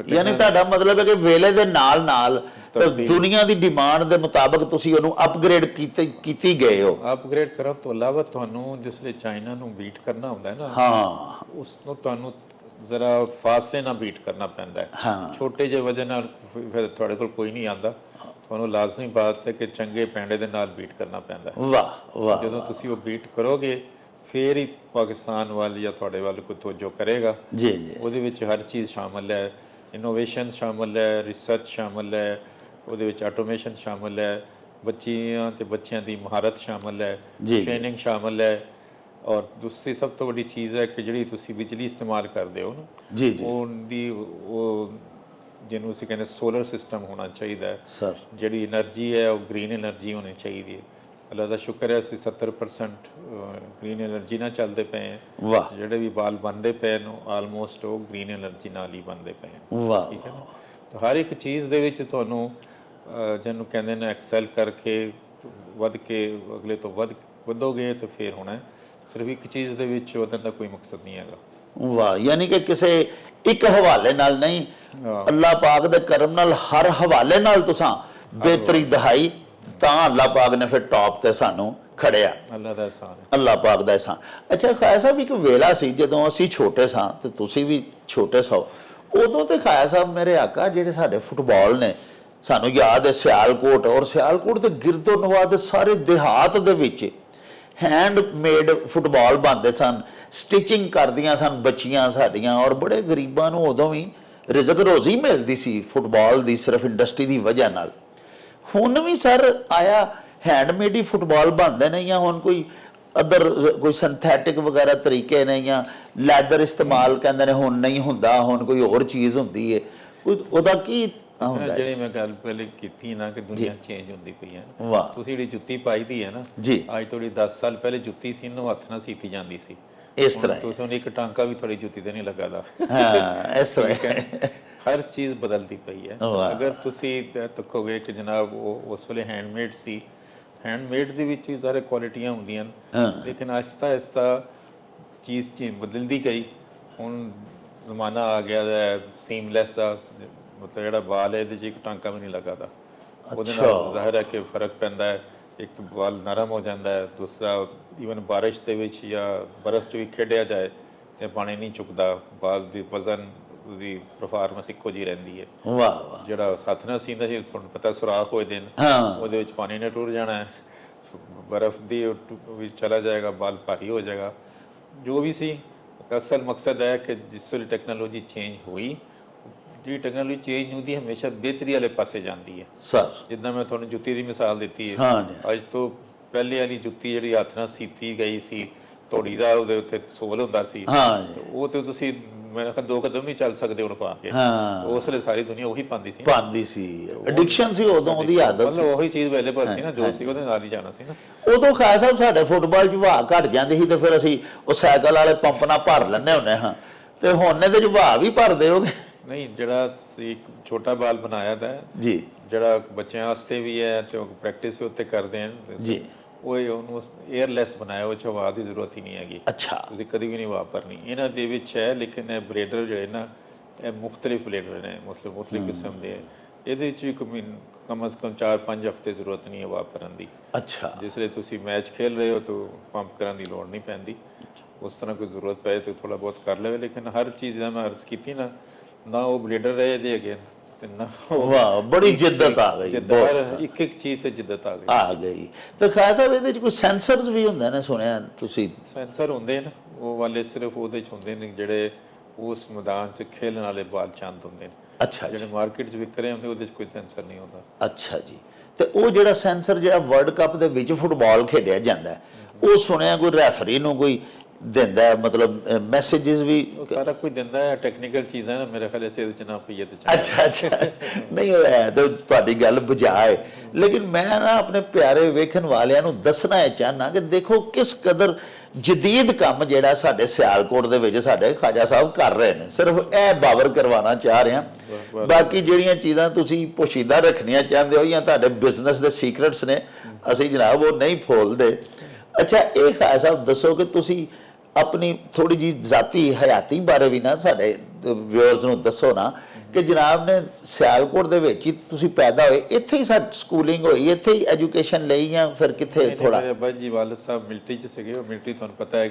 ਯਾਨੀ ਤੁਹਾਡਾ ਮਤਲਬ ਹੈ ਕਿ ਵੇਲੇ ਦੇ ਨਾਲ ਨਾਲ ਦੁਨੀਆ ਦੀ ਡਿਮਾਂਡ ਦੇ ਮੁਤਾਬਕ ਤੁਸੀਂ ਉਹਨੂੰ ਅਪਗ੍ਰੇਡ ਕੀਤੀ ਗਏ ਹੋ ਅਪਗ੍ਰੇਡ ਕਰਨ ਤੋਂ ਇਲਾਵਾ ਤੁਹਾਨੂੰ ਜਿਸ ਲਈ ਚਾਈਨਾ ਨੂੰ ਬੀਟ ਕਰਨਾ ਹੁੰਦਾ ਹੈ ਨਾ ਹਾਂ ਉਸ ਨੂੰ ਤੁਹਾਨੂੰ ਜ਼ਰਾ ਫਾਸਲੇ ਨਾਲ ਬੀਟ ਕਰਨਾ ਪੈਂਦਾ ਹੈ ਹਾਂ ਛੋਟੇ ਜਿਹੇ ਵਜਨ ਨਾਲ ਫਿਰ ਤੁਹਾਡੇ ਕੋਲ ਕੋਈ ਨਹੀਂ ਆਂਦਾ ਤੁਹਾਨੂੰ ਲਾਜ਼ਮੀ ਬਾਤ ਹੈ ਕਿ ਚੰਗੇ ਪੈਂਡੇ ਦੇ ਨਾਲ ਬੀਟ ਕਰਨਾ ਪੈਂਦਾ ਹੈ ਵਾਹ ਵਾਹ ਜਦੋਂ ਤੁਸੀਂ ਉਹ ਬੀਟ ਕਰੋਗੇ ਫਿਰ ਹੀ ਪਾਕਿਸਤਾਨ ਵੱਲ ਜਾਂ ਤੁਹਾਡੇ ਵੱਲ ਕੋਈ ਤਵੱਜੋ ਕਰੇਗਾ ਜੀ ਜੀ ਉਹਦੇ ਵਿੱਚ ਹਰ ਚੀਜ਼ ਸ਼ਾਮਲ ਹੈ ਇਨੋਵੇਸ਼ਨ ਸ਼ਾਮਲ ਹੈ ਰਿਸਰਚ ਸ਼ਾਮਲ ਹੈ ਉਹਦੇ ਵਿੱਚ ਆਟੋਮੇਸ਼ਨ ਸ਼ਾਮਲ ਹੈ ਬੱਚੀਆਂ ਤੇ ਬੱਚਿਆਂ ਦੀ ਮਹਾਰਤ ਸ਼ਾਮਲ ਹੈ ਟ੍ਰੇਨਿੰਗ ਸ਼ਾਮਲ ਹੈ ਔਰ ਦੂਸਰੀ ਸਭ ਤੋਂ ਵੱਡੀ ਚੀਜ਼ ਹੈ ਕਿ ਜਿਹੜੀ ਤੁਸੀਂ ਬਿਜਲੀ ਇਸਤੇਮਾਲ ਕਰਦੇ ਹੋ ਨਾ ਜੀ ਜੀ ਉਹਦੀ ਉਹ ਜਿਹਨੂੰ ਅਸੀਂ ਕਹਿੰਦੇ ਸੋਲਰ ਸਿਸਟਮ ਹੋਣਾ ਚਾਹੀਦਾ ਹੈ ਸਰ ਜਿਹੜੀ એનર્ਜੀ ਹੈ ਉਹ ਗ੍ਰੀਨ એનર્ਜੀ ਹੋਣੀ ਚਾਹੀਦੀ ਹੈ ਅੱਲਾ ਦਾ ਸ਼ੁਕਰ ਹੈ ਅਸੀਂ 70% ਗ੍ਰੀਨ એનર્ਜੀ ਨਾਲ ਚੱਲਦੇ ਪਏ ਹਾਂ ਵਾਹ ਜਿਹੜੇ ਵੀ ਬਾਲ ਬਣਦੇ ਪਏ ਨੇ ਆਲਮੋਸਟ ਉਹ ਗ੍ਰੀਨ એનર્ਜੀ ਨਾਲ ਹੀ ਬਣਦੇ ਪਏ ਨੇ ਵਾਹ ਠੀਕ ਹੈ ਨਾ ਤਾਂ ਹਰ ਇੱਕ ਚੀਜ਼ ਦੇ ਵਿੱਚ ਤੁਹਾਨੂੰ ਜਿਹਨੂੰ ਕਹਿੰਦੇ ਨੇ ਐਕਸੈਲ ਕਰਕੇ ਵੱਧ ਕੇ ਅਗਲੇ ਤੋਂ ਵਧੋਗੇ ਤਾਂ ਫਿਰ ਹੋਣਾ ਸਿਰਫ ਇੱਕ ਚੀਜ਼ ਦੇ ਵਿੱਚ ਉਹਦਾ ਦਾ ਕੋਈ ਮਕਸਦ ਨਹੀਂ ਹੈਗਾ ਵਾਹ ਯਾਨੀ ਕਿ ਕਿਸੇ ਇੱਕ ਹਵਾਲੇ ਨਾਲ ਨਹੀਂ ਅੱਲਾਹ ਪਾਕ ਦੇ ਕਰਮ ਨਾਲ ਹਰ ਹਵਾਲੇ ਨਾਲ ਤੁਸੀਂ ਬਿਹਤਰੀ ਦਿਖਾਈ ਤਾਂ ਅੱਲਾਹ ਪਾਕ ਨੇ ਫਿਰ ਟੌਪ ਤੇ ਸਾਨੂੰ ਖੜਿਆ ਅੱਲਾਹ ਦਾ ਇਹਸਾਨ ਹੈ ਅੱਲਾਹ ਪਾਕ ਦਾ ਇਹਸਾਨ ਅੱਛਾ ਖਾਇਆ ਸਾਹਿਬ ਇੱਕ ਵੇਲਾ ਸੀ ਜਦੋਂ ਅਸੀਂ ਛੋਟੇ ਸਾਂ ਤੇ ਤੁਸੀਂ ਵੀ ਛੋਟੇ ਸੋ ਉਦੋਂ ਤੇ ਖਾਇਆ ਸਾਹਿਬ ਮੇਰੇ ਆਕਾ ਜਿਹੜੇ ਸਾਡੇ ਫੁੱਟਬਾਲ ਨੇ ਸਾਨੂੰ ਯਾਦ ਹੈ ਸਿਆਲਕੋਟ ਔਰ ਸਿਆਲਕੋਟ ਦੇ ਗਿਰਦੋ ਨਵਾਹ ਦੇ ਸਾਰੇ ਦਿਹਾਤ ਦੇ ਵਿੱਚ ਹੈਂਡਮੇਡ ਫੁੱਟਬਾਲ ਬਣਦੇ ਸਨ ਸਟਿਚਿੰਗ ਕਰਦੀਆਂ ਸਨ ਬੱਚੀਆਂ ਸਾਡੀਆਂ ਔਰ ਬੜੇ ਗਰੀਬਾਂ ਨੂੰ ਉਦੋਂ ਵੀ ਰਿਜ਼ਕ ਰੋਜ਼ੀ ਮਿਲਦੀ ਸੀ ਫੁੱਟਬਾਲ ਦੀ ਸਿਰਫ ਇੰਡਸਟਰੀ ਦੀ ਵਜ੍ਹਾ ਨਾਲ ਹੁਣ ਵੀ ਸਰ ਆਇਆ ਹੈਂਡਮੇਡ ਹੀ ਫੁੱਟਬਾਲ ਬਣਦੇ ਨੇ ਜਾਂ ਹੁਣ ਕੋਈ ਅਦਰ ਕੋਈ ਸਿੰਥੈਟਿਕ ਵਗੈਰਾ ਤਰੀਕੇ ਨੇ ਜਾਂ ਲੈਦਰ ਇਸਤੇਮਾਲ ਕਹਿੰਦੇ ਨੇ ਹੁਣ ਨਹੀਂ ਹੁੰਦਾ ਹੁਣ ਕੋਈ ਹੋਰ ਚੀਜ਼ ਹੁੰਦੀ ਹੈ ਉਹਦਾ ਕੀ ਹੁੰਦਾ ਜਿਹੜੀ ਮੈਂ ਗੱਲ ਪਹਿਲੇ ਕੀਤੀ ਨਾ ਕਿ ਦੁਨੀਆ ਚੇਂਜ ਹੁੰਦੀ ਪਈ ਹੈ ਵਾਹ ਤੁਸੀਂ ਜਿਹੜੀ ਜੁੱਤੀ ਪਾਈ ਦੀ ਹੈ ਨਾ ਜੀ ਅੱਜ ਤੋਂ 10 ਸਾਲ ਪਹਿਲੇ ਜੁੱਤੀ ਸੀ ਨੂੰ ਹੱਥ ਨਾਲ ਸੀਤੀ ਜਾਂਦੀ ਸੀ ਇਸ ਤਰ੍ਹਾਂ ਤੁਸੀਂ ਹੁਣ ਇੱਕ ਟਾਂਕਾ ਵੀ ਤੁਹਾਡੀ ਜੁੱਤੀ ਤੇ ਨਹੀਂ ਲੱਗਾ ਹਾਂ ਇਸ ਤਰ੍ਹਾਂ ਹਰ ਚੀਜ਼ ਬਦਲਦੀ ਪਈ ਹੈ ਅਗਰ ਤੁਸੀਂ ਤੱਕੋਗੇ ਕਿ ਜਨਾਬ ਉਹ ਉਸ ਵੇਲੇ ਹੈਂਡਮੇਡ ਸੀ ਹੈਂਡਮੇਡ ਦੇ ਵਿੱਚ ਵੀ ਸਾਰੇ ਕੁਆਲਿਟੀਆਂ ਹੁੰਦੀਆਂ ਲੇਕਿਨ ਆਹਿਸਤਾ ਆਹਿਸਤਾ ਚੀਜ਼ ਬਦਲਦੀ ਗਈ ਹੁਣ ਜ਼ਮਾਨਾ ਆ ਗਿਆ ਹੈ ਸੀਮਲੈਸ ਦਾ ਮਤਲਬ ਜਿਹੜਾ ਵਾਲ ਹੈ ਇਹਦੇ 'ਚ ਇੱਕ ਟਾਂਕਾ ਵੀ ਨਹੀਂ ਲੱਗਦਾ ਉਹਦੇ ਨਾਲ ਜ਼ਾਹਿਰ ਹੈ ਕਿ ਫਰਕ ਪੈਂਦਾ ਹੈ ਇੱਕ ਤਾਂ ਵਾਲ ਨਰਮ ਹੋ ਜਾਂਦਾ ਹੈ ਦੂਸਰਾ ਈਵਨ ਬਾਰਿਸ਼ ਦੇ ਵਿੱਚ ਜਾਂ ਬਰਫ਼ 'ਚ ਵੀ ਖੇਡਿਆ ਜਾਏ ਤੇ ਪਾਣੀ ਨਹੀਂ ਚੁੱਕਦਾ ਵਾਲ ਦੀ ਵਜ਼ਨ ਉਹਦੀ ਪਰਫਾਰਮੈਂਸ ਇੱਕੋ ਜਿਹੀ ਰਹਿੰਦੀ ਹੈ ਵਾਹ ਵਾਹ ਜਿਹੜਾ ਹੱਥ ਨਾਲ ਸੀਂਦਾ ਸੀ ਤੁਹਾਨੂੰ ਪਤਾ ਸੁਰਾਖ ਹੋਏ ਦਿਨ ਉਹਦੇ ਵਿੱਚ ਪਾਣੀ ਨੇ ਟੁਰ ਜਾਣਾ ਹੈ ਬਰਫ਼ ਦੀ ਵਿੱਚ ਚਲਾ ਜਾਏਗਾ ਵਾਲ ਭਾਰੀ ਹੋ ਜਾਏਗਾ ਜੋ ਵੀ ਸੀ ਅਸਲ ਮਕਸਦ ਹੈ ਕਿ ਜਿਸ ਵੇਲੇ ਟੈਕਨੋਲੋਜੀ ਚੇਂਜ ਹੋਈ ਜਿਹੜੀ ਟੈਕਨੋਲੋਜੀ ਚੇਂਜ ਹੁੰਦੀ ਹਮੇਸ਼ਾ ਬਿਹਤਰੀ ਵਾਲੇ ਪਾਸੇ ਜਾਂਦੀ ਹੈ ਸਰ ਜਿੱਦਾਂ ਮੈਂ ਤੁਹਾਨੂੰ ਜੁੱਤੀ ਦੀ ਮਿਸਾਲ ਦਿੱਤੀ ਹੈ ਅੱਜ ਤੋਂ ਪਹਿਲੇ ਵਾਲੀ ਜੁੱਤੀ ਜਿਹੜੀ ਹੱਥ ਨਾਲ ਸੀਤੀ ਗਈ ਸੀ ਧੋੜੀ ਦਾ ਉਹਦੇ ਉੱਤੇ ਸੋਲ ਹੁੰਦਾ ਸੀ ਉਹ ਤੇ ਤੁਸੀਂ ਮੇਰੇ ਖਿਆਲ 2 ਕਦਮ ਨਹੀਂ ਚੱਲ ਸਕਦੇ ਹੁਣ ਪਾ ਕੇ ਉਸ ਵੇਲੇ ਸਾਰੀ ਦੁਨੀਆ ਉਹੀ ਪਾਉਂਦੀ ਸੀ ਐਡਿਕਸ਼ਨ ਸੀ ਉਦੋਂ ਉਹਦੀ ਆਦਤ ਸੀ ਉਹੀ ਚੀਜ਼ ਅਵੇਲੇਬਲ ਸੀ ਨਾ ਜੋ ਸੀ ਉਹਦੇ ਨਾਲ ਹੀ ਜਾਣਾ ਸੀ ਨਾ ਉਦੋਂ ਖਾਇਆ ਸਾਹਿਬ ਸਾਡੇ ਫੁੱਟਬਾਲ 'ਚ ਵਹਾਅ ਘਟ ਜਾਂਦੀ ਸੀ ਤੇ ਫਿਰ ਅਸੀਂ ਉਹ ਸਾਈਕਲ ਵਾਲੇ ਪੰਪ ਨਾਲ ਭਰ ਲੈਂਦੇ ਹੁੰਦੇ ਹਾਂ ਤੇ ਹੁਣ ਇਹਦੇ 'ਚ ਵਹਾਅ ਵੀ ਭਰਦੇ ਹੋਗੇ ਨਹੀਂ ਜਿਹੜਾ ਸੀ ਇੱਕ ਛੋਟਾ ਬਾਲ ਬਣਾਇਆ ਦਾ ਜੀ ਜਿਹੜਾ ਬੱਚਿਆਂ ਵਾਸਤੇ ਵੀ ਹੈ ਤੇ ਪ੍ਰੈਕਟਿਸ ਵੀ ਉੱਤੇ ਕਰਦੇ ਹਨ ਜੀ ਉਹ ਉਹਨੂੰ 에ਅਰਲੈਸ ਬਣਾਇਆ ਉਹ 'ਚ ਹਵਾ ਦੀ ਜ਼ਰੂਰਤ ਹੀ ਨਹੀਂ ਹੈਗੀ ਅੱਛਾ ਤੁਸੀਂ ਕਦੀ ਵੀ ਨਹੀਂ ਵਾਪਰਨੀ ਇਹਨਾਂ ਦੇ ਵਿੱਚ ਹੈ ਲੇਕਿਨ ਇਹ ਬਲੇਡਰ ਜਿਹੜੇ ਨਾ ਇਹ ਮੁxtਲਿਫ ਬਲੇਡਰ ਨੇ ਮਤਲਬ ਮੁxtਲਿਫ ਕਿਸਮ ਦੇ ਇਹਦੇ ਵਿੱਚ ਵੀ ਕਮ ਅਜ਼ ਕਮ 4-5 ਹਫ਼ਤੇ ਜ਼ਰੂਰਤ ਨਹੀਂ ਹੈ ਵਾਪਰਨ ਦੀ ਅੱਛਾ ਜਿਸ ਲਈ ਤੁਸੀਂ ਮੈਚ ਖੇਲ ਰਹੇ ਹੋ ਤਾਂ ਪੰਪ ਕਰਨ ਦੀ ਲੋੜ ਨਹੀਂ ਪੈਂਦੀ ਉਸ ਤਰ੍ਹਾਂ ਕੋਈ ਜ਼ਰੂਰਤ ਪਏ ਤਾਂ ਥੋੜਾ ਬਹੁਤ ਕਰ ਲਵੇ ਲੇਕਿਨ ਹਰ ਚੀਜ਼ ਦਾ ਮੈਂ ਅਰਜ਼ ਕੀਤੀ ਨਾ ਉਹ ਬਲੇਡਰ ਰਹੇ ਦੇ ਹੈਗੇ ਤੇ ਨਾ ਵਾਹ ਬੜੀ ਜਿੱਦਤ ਆ ਗਈ ਇੱਕ ਚੀਜ਼ ਤੇ ਜਿੱਦਤ ਆ ਗਈ ਤੇ ਖਾਸ ਸਾਹਿਬ ਇਹਦੇ 'ਚ ਕੋਈ ਸੈਂਸਰਸ ਵੀ ਹੁੰਦੇ ਨੇ ਸੁਣਿਆ ਤੁਸੀਂ ਸੈਂਸਰ ਹੁੰਦੇ ਨੇ ਉਹ ਵਾਲੇ ਸਿਰਫ ਉਹਦੇ 'ਚ ਹੁੰਦੇ ਨੇ ਜਿਹੜੇ ਉਸ ਮੈਦਾਨ 'ਚ ਖੇਲਣ ਵਾਲੇ ਬਾਲ ਚੰਦ ਹੁੰਦੇ ਨੇ ਅੱਛਾ ਜਿਹੜੇ ਮਾਰਕੀਟ 'ਚ ਵਿਕ ਰਹੇ ਹੁੰਦੇ ਉਹਦੇ 'ਚ ਕੋਈ ਸੈਂਸਰ ਨਹੀਂ ਹੁੰਦਾ ਅੱਛਾ ਜੀ ਤੇ ਉਹ ਜਿਹੜਾ ਸੈਂਸਰ ਜਿਹੜਾ ਵਰਲਡ ਕੱਪ ਦੇ ਵਿੱਚ ਫੁੱਟਬਾਲ ਖੇਡਿਆ ਜਾਂਦਾ ਉਹ ਸੁਣਿਆ ਕੋਈ ਰੈਫਰੀ ਨੂੰ ਕੋਈ ਦਿੰਦਾ ਹੈ, ਮਤਲਬ ਮੈਸੇजेस ਵੀ? ਉਹ ਸਾਰਾ ਕੁਝ ਦਿੰਦਾ ਹੈ, ਟੈਕਨੀਕਲ ਚੀਜ਼ਾਂ ਨਾ ਮੇਰੇ ਖਿਆਲ ਇਹਦੇ ਚ ਨਾ ਪਈਏ ਤੇ ਚੰਗਾ। ਅੱਛਾ ਅੱਛਾ, ਨਹੀਂ ਉਹ ਹੈ ਤਾਂ ਤੁਹਾਡੀ ਗੱਲ ਬੁਝਾਏ, ਲੇਕਿਨ ਮੈਂ ਨਾ ਆਪਣੇ ਪਿਆਰੇ ਵੇਖਣ ਵਾਲਿਆਂ ਨੂੰ ਦੱਸਣਾ ਇਹ ਚਾਹਨਾ ਕਿ ਦੇਖੋ ਕਿਸ ਕਦਰ ਜਦੀਦ ਕੰਮ ਜਿਹੜਾ ਸਾਡੇ ਸਿਆਲਕੋਟ ਦੇ ਵਿੱਚ ਸਾਡੇ ਖਾਜਾ ਸਾਹਿਬ ਕਰ ਰਹੇ ਨੇ। ਸਿਰਫ ਇਹ ਬਾਵਰ ਕਰਵਾਉਣਾ ਚਾਹ ਰਿਹਾ, ਬਾਕੀ ਜਿਹੜੀਆਂ ਚੀਜ਼ਾਂ ਤੁਸੀਂ ਪੋਸ਼ੀਦਾ ਰੱਖਣੀਆਂ ਚਾਹੁੰਦੇ ਹੋ ਜਾਂ ਤੁਹਾਡੇ ਬਿਜ਼ਨਸ ਦੇ ਸੀਕ੍ਰੇਟਸ ਨੇ, ਅਸੀਂ ਜਨਾਬ ਉਹ ਨਹੀਂ ਫੋਲਦੇ। ਅੱਛਾ, ਇਹ ਖਾਜਾ ਸਾਹਿਬ ਦੱਸੋ ਕਿ ਤੁਸੀਂ ਆਪਣੀ ਥੋੜੀ ਜੀ ਜ਼ਾਤੀ ਹਯਾਤੀ ਬਾਰੇ ਵੀ ਨਾ ਸਾਡੇ ਵਿਊਅਰਸ ਨੂੰ ਦੱਸੋ ਨਾ, ਕਿ ਜਨਾਬ ਨੇ ਸਿਆਲਕੋਟ ਦੇ ਵਿੱਚ ਹੀ ਤੁਸੀਂ ਪੈਦਾ ਹੋਏ, ਇੱਥੇ ਹੀ ਸਾਡੀ ਸਕੂਲਿੰਗ ਹੋਈ, ਇੱਥੇ ਹੀ ਐਜੂਕੇਸ਼ਨ ਲਈ ਜਾਂ ਫਿਰ ਕਿੱਥੇ? ਥੋੜਾ ਮੇਰੇ ਅੱਬਾ ਜੀ ਵਾਲਦ ਸਾਹਿਬ ਮਿਲਟਰੀ ਚ ਸੀਗੇ, ਉਹ ਮਿਲਟਰੀ ਤੁਹਾਨੂੰ ਪਤਾ ਹੈ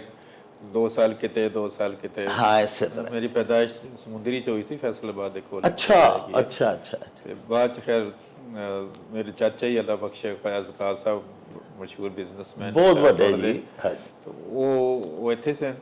2 ਸਾਲ ਕਿਤੇ 2 ਸਾਲ ਕਿਤੇ। ਹਾਂ, ਇਸੇ ਤਰ੍ਹਾਂ। ਮੇਰੀ ਪੈਦਾਇਸ਼ ਸਮੁੰਦਰੀ ਚ ਹੋਈ ਸੀ, ਫੈਸਲਾਬਾਦ ਦੇ ਕੋਲ। ਅੱਛਾ ਅੱਛਾ ਅੱਛਾ। ਤੇ ਬਾਅਦ ਚ ਖੈਰ ਮੇਰੇ ਚਾਚਾ ਹੀ ਅੱਲਾ ਬਖਸ਼ੇ ਫੈਜ਼ ਖਾਨ ਸਾਹਿਬ, ਮਸ਼ਹੂਰ ਬਿਜ਼ਨਸਮੈਨ, ਬਹੁਤ ਵੱਡੇ ਜੀ। ਉਹ ਇੱਥੇ ਸਨ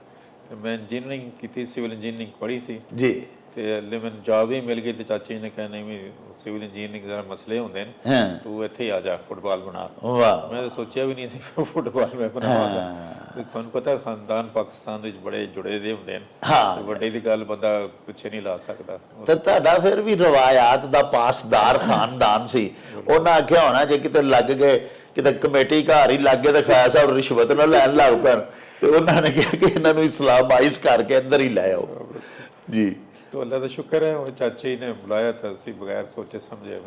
ਤੇ ਮੈਂ ਇੰਜੀਨੀਅਰਿੰਗ ਕੀਤੀ, ਸਿਵਲ ਇੰਜੀਨੀਅਰਿੰਗ ਪੜ੍ਹੀ ਸੀ ਜੀ। ਤੇ ਹਲੇ ਮੈਨੂੰ ਜੌਬ ਵੀ ਮਿਲ ਗਈ ਤੇ ਚਾਚੇ ਜੀ ਨੇ ਕਿਹਾ ਨਹੀਂ ਵੀ ਸਿਵਲ ਇੰਜੀਨੀਅਰਿੰਗ ਜ਼ਰਾ ਮਸਲੇ ਹੁੰਦੇ ਨੇ, ਹਾਂ, ਤੂੰ ਇੱਥੇ ਹੀ ਆ ਜਾ, ਫੁੱਟਬਾਲ ਬਣਾ। ਵਾਹ, ਮੈਂ ਤਾਂ ਸੋਚਿਆ ਵੀ ਨਹੀਂ ਸੀ ਫੁੱਟਬਾਲ ਮੈਂ ਬਣਾਵਾਂਗਾ। ਤੇ ਤੁਹਾਨੂੰ ਪਤਾ ਖਾਨਦਾਨ ਪਾਕਿਸਤਾਨ ਵਿੱਚ ਬੜੇ ਜੁੜੇ ਦੇ ਹੁੰਦੇ ਨੇ, ਹਾਂ, ਵੱਡੇ ਦੀ ਗੱਲ ਬੰਦਾ ਪਿੱਛੇ ਨਹੀਂ ਲਾ ਸਕਦਾ। ਤੇ ਤੁਹਾਡਾ ਫਿਰ ਵੀ ਰਵਾਇਤ ਦਾ ਪਾਸਦਾਰ ਖਾਨਦਾਨ ਸੀ। ਉਹਨਾਂ ਆਖਿਆ ਹੋਣਾ ਜੇ ਕਿਤੇ ਲੱਗ ਗਏ, ਕਿਤੇ ਕਮੇਟੀ ਘਰ ਹੀ ਲੱਗ ਗਏ ਤੇ ਖਾਇਆ ਸਾਹਿਬ ਰਿਸ਼ਵਤ ਨਾ ਲੈਣ ਲੱਗ ਪੈਣ, ਤੇ ਉਹਨਾਂ ਨੇ ਕਿਹਾ ਕਿ ਇਹਨਾਂ ਨੂੰ ਇਸਲਾਮਾਈਜ਼ ਕਰਕੇ ਅੰਦਰ ਹੀ ਲੈ ਆਓ ਜੀ। तो अल्लाह का शुक्र है, वो चाचे ने बुलाया था, ਅਸੀਂ ਬਗੈਰ ਸੋਚੇ ਸਮਝੇ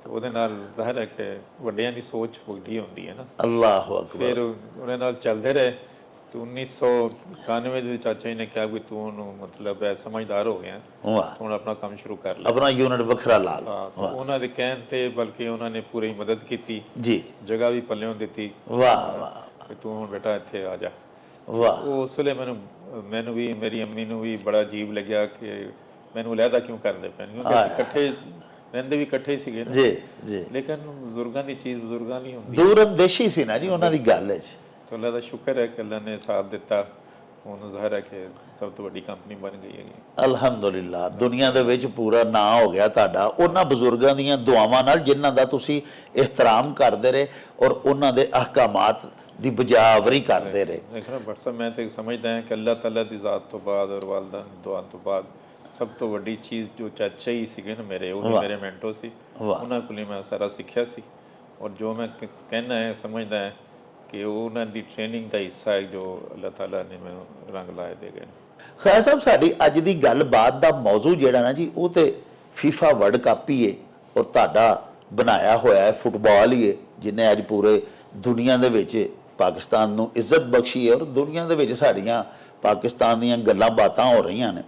ਉਹਦੇ ਨਾਲ ਜ਼ਾਹਿਰ ਹੈ ਕਿ ਵੱਡਿਆਂ ਦੀ ਸੋਚ ਵੱਡੀ ਹੁੰਦੀ ਹੈ ਨਾ। ਅੱਲਾਹੁ ਅਕਬਰ। ਫਿਰ ਉਹਦੇ ਨਾਲ ਚੱਲਦੇ ਰਹੇ ਤੇ 1991 ਦੇ ਚਾਚਾ ਜੀ ਨੇ ਕਿਹਾ ਵੀ ਤੂੰ ਉਹਨੂੰ ਮਤਲਬ ਹੈ ਸਮਝਦਾਰ ਹੋ ਗਿਆ, ਵਾਹ, ਹੁਣ ਆਪਣਾ ਕੰਮ ਸ਼ੁਰੂ ਕਰ ਲੈ, ਆਪਣਾ ਯੂਨਿਟ ਵੱਖਰਾ ਲਾ ਲਾ। ਉਹਨਾਂ ਦੇ ਕਹਿਣ ਤੇ ਬਲਕਿ ਉਹਨਾਂ ਨੇ ਪੂਰੀ ਮਦਦ ਕੀਤੀ ਜੀ, ਜਗ੍ਹਾ ਵੀ ਪੱਲਿਓਂ ਦਿੱਤੀ। ਵਾਹ ਵਾਹ, ਤੂੰ ਹੁਣ ਬੇਟਾ ਇੱਥੇ ਆ ਜਾ। ਵਾਹ, ਉਸ ਵੇਲੇ ਮੈਨੂੰ ਵੀ ਮੇਰੀ ਅੰਮੀ ਨੂੰ ਵੀ ਬੜਾ ਅਜੀਬ ਲੱਗਿਆ ਕਿ ਮੈਨੂੰ ਅਲੱਗਾ ਕਿਉਂ ਕਰਦੇ ਪਏ, ਕਿਉਂਕਿ ਇਕੱਠੇ ਰਹਿੰਦੇ ਵੀ ਇਕੱਠੇ ਸੀਗੇ ਨਾ। ਜੀ ਜੀ। ਲੇਕਿਨ ਬਜ਼ੁਰਗਾਂ ਦੀ ਚੀਜ਼ ਬਜ਼ੁਰਗਾਂ ਦੀ ਹੁੰਦੀ, ਦੂਰ ਅੰਦੇਸ਼ੀ ਸੀ ਨਾ ਜੀ ਉਹਨਾਂ ਦੀ ਗੱਲ 'ਚ। ਤਾਂ ਅੱਲਾ ਦਾ ਸ਼ੁਕਰ ਹੈ ਕਿ ਅੱਲਾ ਨੇ ਸਾਥ ਦਿੱਤਾ, ਹੁਣ ਜ਼ਾਹਿਰ ਹੈ ਕਿ ਸਭ ਤੋਂ ਵੱਡੀ ਕੰਪਨੀ ਬਣ ਗਈ ਹੈਗੀ। ਅਲਹਮਦੁਲਿਲਾ, ਦੁਨੀਆ ਦੇ ਵਿੱਚ ਪੂਰਾ ਨਾਂ ਹੋ ਗਿਆ ਤੁਹਾਡਾ ਉਹਨਾਂ ਬਜ਼ੁਰਗਾਂ ਦੀਆਂ ਦੁਆਵਾਂ ਨਾਲ, ਜਿਨ੍ਹਾਂ ਦਾ ਤੁਸੀਂ ਇਹਤਰਾਮ ਕਰਦੇ ਰਹੇ ਔਰ ਉਹਨਾਂ ਦੇ ਅਹਿਕਾਮਾਤ ਦੀ ਬਜਾਵਰੀ ਕਰਦੇ ਰਹੇ। ਦੇਖੋ ਨਾ ਬਟ ਸਾਹਿਬ, ਮੈਂ ਤਾਂ ਸਮਝਦਾ ਹਾਂ ਕਿ ਅੱਲਾਹ ਤਾਲਾ ਦੀ ਜ਼ਾਤ ਤੋਂ ਬਾਅਦ ਔਰ ਵਾਲਦਾਂ ਦੀ ਦੁਆ ਤੋਂ ਬਾਅਦ ਸਭ ਤੋਂ ਵੱਡੀ ਚੀਜ਼ ਜੋ ਚਾਚਾ ਹੀ ਸੀਗੇ ਨਾ ਮੇਰੇ, ਉਹ ਮੇਰੇ ਮੈਂਟੋ ਸੀ, ਉਹਨਾਂ ਕੋਲ ਮੈਂ ਸਾਰਾ ਸਿੱਖਿਆ ਸੀ। ਔਰ ਜੋ ਮੈਂ ਕਹਿਣਾ ਹੈ ਸਮਝਦਾ ਹੈ ਕਿ ਉਹਨਾਂ ਦੀ ਟ੍ਰੇਨਿੰਗ ਦਾ ਹਿੱਸਾ ਹੈ ਜੋ ਅੱਲਾਹ ਤਾਲਾ ਨੇ ਮੈਨੂੰ ਰੰਗ ਲਾਏ ਦੇ ਗਏ। ਖਾਨ ਸਾਹਿਬ, ਸਾਡੀ ਅੱਜ ਦੀ ਗੱਲਬਾਤ ਦਾ ਮੌਜੂ ਜਿਹੜਾ ਨਾ ਜੀ, ਉਹ ਤੇ ਫੀਫਾ ਵਰਲਡ ਕੱਪ ਹੀ ਹੈ ਔਰ ਤੁਹਾਡਾ ਬਣਾਇਆ ਹੋਇਆ ਹੈ ਫੁੱਟਬਾਲ ਹੀ ਹੈ, ਜਿਹਨੇ ਅੱਜ ਪੂਰੇ ਦੁਨੀਆ ਦੇ ਵਿੱਚ ਪਾਕਿਸਤਾਨ ਨੂੰ ਇੱਜ਼ਤ ਬਖਸ਼ੀ ਹੈ ਔਰ ਦੁਨੀਆ ਦੇ ਵਿੱਚ ਸਾਡੀਆਂ ਪਾਕਿਸਤਾਨ ਦੀਆਂ ਗੱਲਾਂ ਬਾਤਾਂ ਹੋ ਰਹੀਆਂ ਨੇ।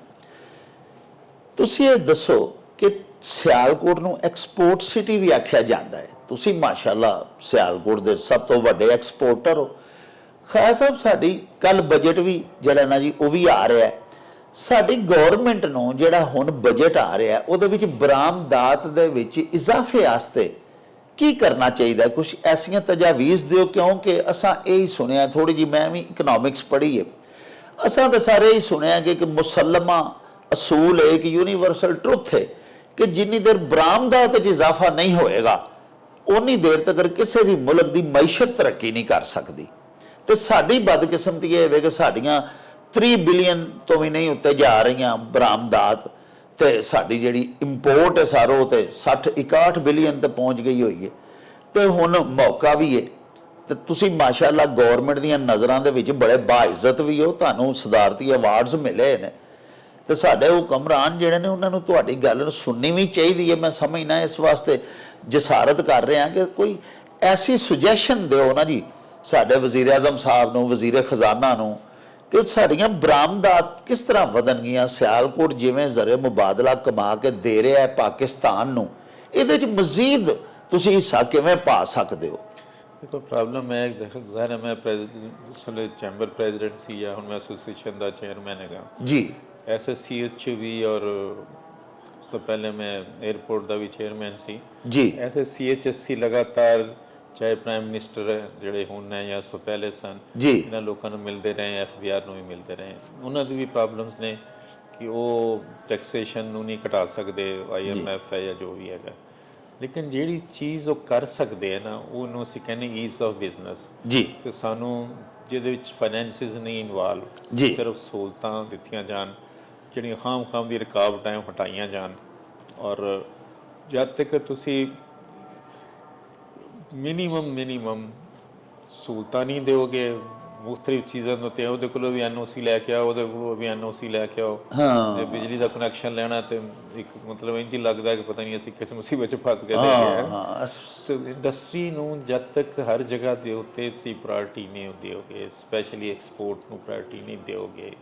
ਤੁਸੀਂ ਇਹ ਦੱਸੋ ਕਿ ਸਿਆਲਕੋਟ ਨੂੰ ਐਕਸਪੋਰਟ ਸਿਟੀ ਵੀ ਆਖਿਆ ਜਾਂਦਾ ਹੈ, ਤੁਸੀਂ ਮਾਸ਼ਾਅੱਲਾ ਸਿਆਲਕੋਟ ਦੇ ਸਭ ਤੋਂ ਵੱਡੇ ਐਕਸਪੋਰਟਰ ਹੋ। ਖਾਨ ਸਾਹਿਬ, ਸਾਡੀ ਕੱਲ ਬਜਟ ਵੀ ਜਿਹੜਾ ਨਾ ਜੀ ਉਹ ਵੀ ਆ ਰਿਹਾ ਹੈ। ਸਾਡੀ ਗਵਰਨਮੈਂਟ ਨੂੰ ਜਿਹੜਾ ਹੁਣ ਬਜਟ ਆ ਰਿਹਾ ਉਹਦੇ ਵਿੱਚ ਬਰਾਮਦਾਤ ਦੇ ਵਿੱਚ ਇਜ਼ਾਫੇ ਵਾਸਤੇ ਕੀ ਕਰਨਾ ਚਾਹੀਦਾ? ਕੁਝ ਐਸੀਆਂ ਤਜਾਵੀਜ਼ ਦਿਓ, ਕਿਉਂਕਿ ਅਸਾਂ ਇਹ ਹੀ ਸੁਣਿਆ, ਥੋੜੀ ਜੀ ਮੈਂ ਵੀ ਇਕਨੋਮਿਕਸ ਪੜ੍ਹੀ ਹੈ, ਅਸਾਂ ਤਾਂ ਸਾਰੇ ਹੀ ਸੁਣਿਆ ਕਿ ਇੱਕ ਮੁਸਲਮਾ ਅਸੂਲ ਹੈ, ਇੱਕ ਯੂਨੀਵਰਸਲ ਟਰੁੱਥ ਹੈ ਕਿ ਜਿੰਨੀ ਦੇਰ ਬਰਾਮਦਾਤ 'ਚ ਇਜ਼ਾਫਾ ਨਹੀਂ ਹੋਏਗਾ ਉਨੀ ਦੇਰ ਤੱਕ ਕਿਸੇ ਵੀ ਮੁਲਕ ਦੀ ਮਈਸ਼ਤ ਤਰੱਕੀ ਨਹੀਂ ਕਰ ਸਕਦੀ। ਤੇ ਸਾਡੀ ਬਦਕਿਸਮਤੀ ਇਹ ਹੋਵੇ ਕਿ ਸਾਡੀਆਂ 3 ਬਿਲੀਅਨ ਤੋਂ ਵੀ ਨਹੀਂ ਉੱਤੇ ਜਾ ਰਹੀਆਂ ਬਰਾਮਦਾਤ, ਤੇ ਸਾਡੀ ਜਿਹੜੀ ਇੰਪੋਰਟ ਹੈ ਸਾਰੋ ਤੇ 61 ਬਿਲੀਅਨ ਤੇ ਪਹੁੰਚ ਗਈ ਹੋਈ ਹੈ। ਤੇ ਹੁਣ ਮੌਕਾ ਵੀ ਹੈ ਤੇ ਤੁਸੀਂ ਮਾਸ਼ਾਅੱਲਾ ਗਵਰਨਮੈਂਟ ਦੀਆਂ ਨਜ਼ਰਾਂ ਦੇ ਵਿੱਚ ਬੜੇ ਬਾਇਜ਼ਤ ਵੀ ਹੋ, ਤੁਹਾਨੂੰ ਸਦਾਰਤੀ ਅਵਾਰਡਸ ਮਿਲੇ ਨੇ, ਤੇ ਸਾਡੇ ਹੁਕਮਰਾਨ ਜਿਹੜੇ ਨੇ ਉਹਨਾਂ ਨੂੰ ਤੁਹਾਡੀ ਗੱਲ ਨੂੰ ਸੁਣਨੀ ਵੀ ਚਾਹੀਦੀ ਹੈ। ਮੈਂ ਸਮਝਣਾ ਇਸ ਵਾਸਤੇ ਜਸਾਰਤ ਕਰ ਰਿਹਾ ਕਿ ਕੋਈ ਐਸੀ ਸੁਜੈਸ਼ਨ ਦਿਓ ਨਾ ਜੀ ਸਾਡੇ ਵਜ਼ੀਰ ਆਜ਼ਮ ਸਾਹਿਬ ਨੂੰ, ਵਜ਼ੀਰ ਖਜ਼ਾਨਾ ਨੂੰ, ਕਿ ਸਾਡੀਆਂ ਬਰਾਮਦਾਤ ਕਿਸ ਤਰ੍ਹਾਂ ਵਧਣਗੀਆਂ। ਸਿਆਲਕੋਟ ਜਿਵੇਂ ਜ਼ਰੇ ਮੁਬਾਦਲਾ ਕਮਾ ਕੇ ਦੇ ਰਿਹਾ ਹੈ ਪਾਕਿਸਤਾਨ ਨੂੰ, ਇਹਦੇ 'ਚ ਮਜ਼ੀਦ ਤੁਸੀਂ ਹਿੱਸਾ ਕਿਵੇਂ ਪਾ ਸਕਦੇ ਹੋ? ਦੇਖੋ ਪ੍ਰੋਬਲਮ ਹੈ, ਜ਼ਾਹਿਰ ਹੈ ਮੈਂ ਚੈਂਬਰ ਪ੍ਰੈਜ਼ੀਡੈਂਟ ਸੀ ਜਾਂ ਹੁਣ ਮੈਂ ਐਸੋਸੀਏਸ਼ਨ ਦਾ ਚੇਅਰਮੈਨ ਹੈਗਾ ਜੀ, SSCH ਵੀ, ਔਰ ਉਸ ਤੋਂ ਪਹਿਲੇ ਮੈਂ 에ਅਰਪੋਰਟ ਦਾ ਵੀ ਚੇਅਰਮੈਨ ਸੀ ਜੀ। SSCHSC ਲਗਾਤਾਰ ਚਾਹੇ ਪ੍ਰਾਈਮ ਮਿਨਿਸਟਰ ਜਿਹੜੇ ਹੁਣ ਨੇ ਜਾਂ ਉਸ ਤੋਂ ਪਹਿਲੇ ਸਨ ਜੀ, ਇਹਨਾਂ ਲੋਕਾਂ ਨੂੰ ਮਿਲਦੇ ਰਹੇ, FBR ਨੂੰ ਵੀ ਮਿਲਦੇ ਰਹੇ। ਉਹਨਾਂ ਦੀ ਵੀ ਪ੍ਰੋਬਲਮਸ ਨੇ ਕਿ ਉਹ ਟੈਕਸੇਸ਼ਨ ਨੂੰ ਨਹੀਂ ਘਟਾ ਸਕਦੇ, IMF ਹੈ ਜਾਂ ਜੋ ਵੀ ਹੈਗਾ, ਲੇਕਿਨ ਜਿਹੜੀ ਚੀਜ਼ ਉਹ ਕਰ ਸਕਦੇ ਹੈ ਨਾ ਉਹਨੂੰ ਅਸੀਂ ਕਹਿੰਦੇ ਈਜ਼ ਆਫ ਬਿਜ਼ਨਸ ਜੀ। ਤੇ ਸਾਨੂੰ ਜਿਹਦੇ ਵਿੱਚ ਫਾਈਨੈਂਸਿਸ ਨਹੀਂ ਇਨਵੋਲਵ, ਜੀ। ਸਿਰਫ ਸਹੂਲਤਾਂ ਦਿੱਤੀਆਂ ਜਾਣ, ਜਿਹੜੀਆਂ ਖਾਮ ਦੀ ਰੁਕਾਵਟਾਂ ਉਹ ਹਟਾਈਆਂ ਜਾਣ। ਔਰ ਜਦ ਤੱਕ ਤੁਸੀਂ ਮਿਨੀਮਮ ਸਹੂਲਤਾਂ ਨਹੀਂ ਦਿਓਗੇ ਮੁਖਤਲਿਫ ਚੀਜ਼ਾਂ ਦੇ ਉੱਤੇ, ਉਹਦੇ ਕੋਲੋਂ ਵੀ NOC ਲੈ ਕੇ ਆਓ, ਉਹਦੇ ਕੋਲੋਂ ਵੀ NOC ਲੈ ਕੇ ਆਓ। ਜੇ ਬਿਜਲੀ ਦਾ ਕਨੈਕਸ਼ਨ ਲੈਣਾ ਤੇ ਇੱਕ ਮਤਲਬ ਇੰਝ ਹੀ ਲੱਗਦਾ ਕਿ ਪਤਾ ਨਹੀਂ ਅਸੀਂ ਕਿਸ ਮੁਸੀਬਤ 'ਚ ਫਸ ਗਏ। ਤੇ ਇੰਡਸਟਰੀ ਨੂੰ ਜਦ ਤੱਕ ਹਰ ਜਗ੍ਹਾ ਦੇ ਉੱਤੇ ਤੁਸੀਂ ਪ੍ਰਾਇਰਟੀ ਨਹੀਂ ਦਿਓਗੇ, ਸਪੈਸ਼ਲੀ ਐਕਸਪੋਰਟ ਨੂੰ ਪ੍ਰਾਇਰਟੀ ਨਹੀਂ ਦਿਓਗੇ,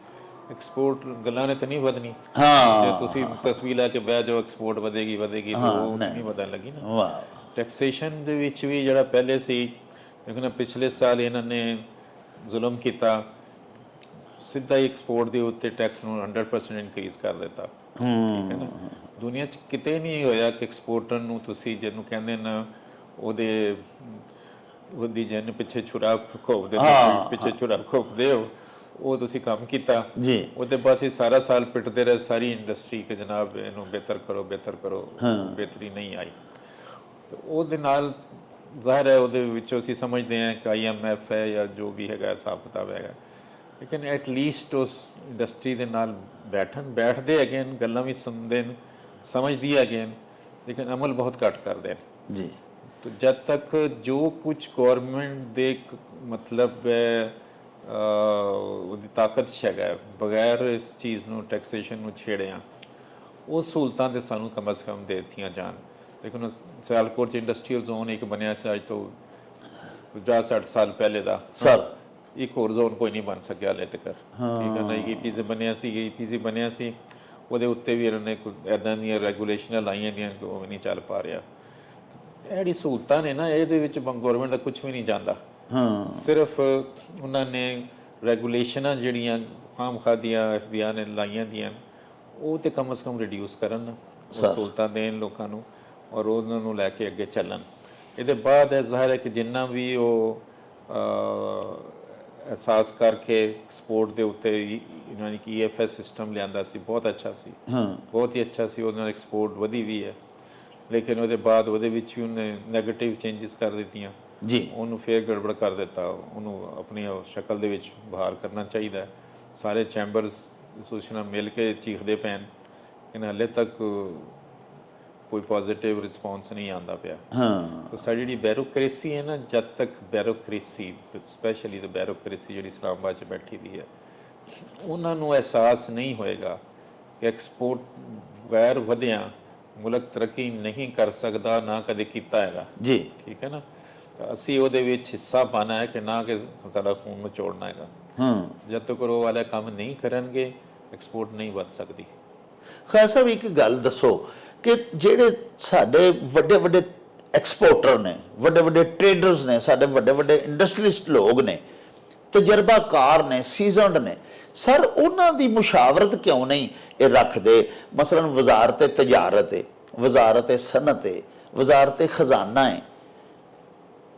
ਐਕਸਪੋਰਟ ਗੱਲਾਂ ਨੇ ਤਾਂ ਨਹੀਂ ਵਧਣੀ। ਜੇ ਤੁਸੀਂ ਤਸਵੀਰ ਲੈ ਕੇ ਬਹਿ ਜਾਓ ਐਕਸਪੋਰਟ ਵਧੇਗੀ ਉਹ ਨਹੀਂ ਵਧਣ ਲੱਗੀ ਨਾ। ਟੈਕਸੇਸ਼ਨ ਦੇ ਵਿੱਚ ਵੀ ਜਿਹੜਾ ਪਹਿਲੇ ਸੀ, ਦੇਖੋ ਨਾ ਪਿਛਲੇ ਸਾਲ ਇਹਨਾਂ ਨੇ ਜ਼ੁਲਮ ਕੀਤਾ, ਸਿੱਧਾ ਹੀ ਐਕਸਪੋਰਟ ਦੇ ਉੱਤੇ ਟੈਕਸ ਨੂੰ 100% ਇਨਕਰੀਜ਼ ਕਰ ਦਿੱਤਾ। ਠੀਕ ਹੈ ਨਾ, ਦੁਨੀਆ 'ਚ ਕਿਤੇ ਨਹੀਂ ਹੋਇਆ ਕਿ ਐਕਸਪੋਰਟਰ ਨੂੰ ਤੁਸੀਂ ਜਿਹਨੂੰ ਕਹਿੰਦੇ ਨਾ ਉਹਦੀ ਜਿਹਨੇ ਪਿੱਛੇ ਛੁਰਾ ਖੋਪਦੇ ਹੋ ਉਹ ਤੁਸੀਂ ਕੰਮ ਕੀਤਾ ਜੀ। ਉਹਦੇ ਬਾਅਦ ਹੀ ਸਾਰਾ ਸਾਲ ਪਿੱਟਦੇ ਰਹੇ ਸਾਰੀ ਇੰਡਸਟਰੀ ਕਿ ਜਨਾਬ ਇਹਨੂੰ ਬਿਹਤਰ ਕਰੋ, ਬਿਹਤਰੀ ਨਹੀਂ ਆਈ। ਤੇ ਉਹਦੇ ਨਾਲ ਜ਼ਾਹਿਰ ਹੈ ਉਹਦੇ ਵਿੱਚੋਂ ਅਸੀਂ ਸਮਝਦੇ ਹਾਂ ਕਿ IMF ਹੈ ਜਾਂ ਜੋ ਵੀ ਹੈਗਾ ਹਿਸਾਬ ਕਿਤਾਬ ਹੈਗਾ, ਲੇਕਿਨ ਐਟਲੀਸਟ ਉਸ ਇੰਡਸਟਰੀ ਦੇ ਨਾਲ ਬੈਠਦੇ ਹੈਗੇ, ਗੱਲਾਂ ਵੀ ਸੁਣਦੇ ਨੇ, ਸਮਝਦੀ ਹੈਗੇ, ਲੇਕਿਨ ਅਮਲ ਬਹੁਤ ਘੱਟ ਕਰਦੇ ਨੇ ਜੀ। तो जब तक जो कुछ गवर्नमेंट ਦੇ ਮਤਲਬ ਉਹਦੀ ਤਾਕਤ ਹੈਗਾ ਬਗੈਰ ਇਸ ਚੀਜ਼ ਨੂੰ ਟੈਕਸੇਸ਼ਨ ਨੂੰ ਛੇੜਿਆ ਉਹ ਸਹੂਲਤਾਂ ਦੇ ਸਾਨੂੰ ਕਮ ਸੇ ਕਮ ਦੇ ਦਿੱਤੀਆਂ ਜਾਣ। ਲੇਕਿਨ ਸਿਆਲਕੋਟ 'ਚ ਇੰਡਸਟਰੀਅਲ ਜ਼ੋਨ ਇੱਕ ਬਣਿਆ ਸੀ ਅੱਜ ਤੋਂ 50-60 ਸਾਲ ਪਹਿਲੇ ਦਾ ਸਰ, ਇੱਕ ਹੋਰ ਜ਼ੋਨ ਕੋਈ ਨਹੀਂ ਬਣ ਸਕਿਆ ਹਲੇ ਤੱਕ। ਠੀਕ ਹੈ ਨਾ, EPC ਬਣਿਆ ਸੀ ਉਹਦੇ ਉੱਤੇ ਵੀ ਇਹਨਾਂ ਨੇ ਇੱਦਾਂ ਦੀਆਂ ਰੈਗੂਲੇਸ਼ਨਾਂ ਲਾਈਆਂ ਦੀਆਂ ਕਿ ਉਹ ਵੀ ਨਹੀਂ ਚੱਲ ਪਾ ਰਿਹਾ। ਇਹ ਜਿਹੜੀ ਸਹੂਲਤਾਂ ਨੇ ਨਾ ਇਹਦੇ ਵਿੱਚ ਗਵਰਨਮੈਂਟ ਦਾ ਕੁਝ ਵੀ ਨਹੀਂ ਜਾਂਦਾ। ਸਿਰਫ ਉਹਨਾਂ ਨੇ ਰੈਗੂਲੇਸ਼ਨਾਂ ਜਿਹੜੀਆਂ ਖਾਮਖਾਹ ਦੀਆਂ FBI ਨੇ ਲਾਈਆਂ ਦੀਆਂ ਉਹ ਤੇ ਕਮ ਸੇ ਕਮ ਰਿਡਿਊਸ ਕਰਨ, ਸਹੂਲਤਾਂ ਦੇਣ ਲੋਕਾਂ ਨੂੰ ਔਰ ਉਹਨਾਂ ਨੂੰ ਲੈ ਕੇ ਅੱਗੇ ਚੱਲਣ। ਇਹਦੇ ਬਾਅਦ ਇਹ ਜ਼ਾਹਿਰ ਹੈ ਕਿ ਜਿੰਨਾ ਵੀ ਉਹ ਅਹਿਸਾਸ ਕਰਕੇ ਐਕਸਪੋਰਟ ਦੇ ਉੱਤੇ ਯਾਨੀ ਕਿ EFS ਸਿਸਟਮ ਲਿਆਂਦਾ ਸੀ, ਬਹੁਤ ਅੱਛਾ ਸੀ, ਬਹੁਤ ਹੀ ਅੱਛਾ ਸੀ, ਉਹਦੇ ਨਾਲ ਐਕਸਪੋਰਟ ਵਧੀ ਵੀ ਹੈ। ਲੇਕਿਨ ਉਹਦੇ ਬਾਅਦ ਉਹਦੇ ਵਿੱਚ ਵੀ ਉਹਨੇ ਨੈਗੇਟਿਵ ਚੇਂਜਸ ਕਰ ਦਿੱਤੀਆਂ ਜੀ, ਉਹਨੂੰ ਫੇਰ ਗੜਬੜ ਕਰ ਦਿੱਤਾ। ਉਹਨੂੰ ਆਪਣੀ ਸ਼ਕਲ ਦੇ ਵਿੱਚ ਬਹਾਰ ਕਰਨਾ ਚਾਹੀਦਾ। ਸਾਰੇ ਚੈਂਬਰਸ ਐਸੋਸੀਏਸ਼ਨਾਂ ਮਿਲ ਕੇ ਚੀਖਦੇ ਪੈਣ, ਲੇਕਿਨ ਹਾਲੇ ਤੱਕ ਕੋਈ ਪੋਜ਼ੀਟਿਵ ਰਿਸਪੌਂਸ ਨਹੀਂ ਆਉਂਦਾ ਪਿਆ। ਤਾਂ ਸਾਡੀ ਜਿਹੜੀ ਬਿਊਰੋਕ੍ਰੇਸੀ ਹੈ ਨਾ, ਜਦ ਤੱਕ ਬਿਊਰੋਕ੍ਰੇਸੀ ਸਪੈਸ਼ਲੀ ਤਾਂ ਬਿਊਰੋਕ੍ਰੇਸੀ ਜਿਹੜੀ ਇਸਲਾਮਾਬਾਦ 'ਚ ਬੈਠੀ ਦੀ ਹੈ, ਉਹਨਾਂ ਨੂੰ ਅਹਿਸਾਸ ਨਹੀਂ ਹੋਏਗਾ ਕਿ ਐਕਸਪੋਰਟ ਬਗੈਰ ਵਧਿਆ ਮੁਲਕ ਤਰੱਕੀ ਨਹੀਂ ਕਰ ਸਕਦਾ, ਨਾ ਕਦੇ ਕੀਤਾ ਹੈਗਾ ਜੀ। ਠੀਕ ਹੈ ਨਾ, ਤਾਂ ਅਸੀਂ ਉਹਦੇ ਵਿੱਚ ਹਿੱਸਾ ਪਾਉਣਾ ਹੈ ਕਿ ਨਾ ਕਿ ਸਾਡਾ ਖੂਨ ਨਿਚੋੜਨਾ ਹੈਗਾ। ਜਦ ਤੱਕ ਉਹ ਵਾਲੇ ਕੰਮ ਨਹੀਂ ਕਰਨਗੇ ਐਕਸਪੋਰਟ ਨਹੀਂ ਵੱਧ ਸਕਦੀ। ਖਾਨ ਸਾਹਿਬ ਇੱਕ ਗੱਲ ਦੱਸੋ ਕਿ ਜਿਹੜੇ ਸਾਡੇ ਵੱਡੇ ਵੱਡੇ ਐਕਸਪੋਰਟਰ ਨੇ, ਵੱਡੇ ਵੱਡੇ ਟ੍ਰੇਡਰਸ ਨੇ, ਸਾਡੇ ਵੱਡੇ ਵੱਡੇ ਇੰਡਸਟਰੀਲਿਸਟ ਲੋਕ ਨੇ, ਤਜਰਬਾਕਾਰ ਨੇ, ਸੀਜ਼ਨਡ ਨੇ, ਸਰ ਉਹਨਾਂ ਦੀ ਮੁਸ਼ਾਵਰਤ ਕਿਉਂ ਨਹੀਂ ਇਹ ਰੱਖਦੇ? ਮਸਲਨ ਵਜ਼ਾਰਤ ਤਜਾਰਤ ਹੈ, ਵਜ਼ਾਰਤ ਸਨਅਤ ਹੈ, ਵਜ਼ਾਰਤ ਖਜ਼ਾਨਾ ਹੈ,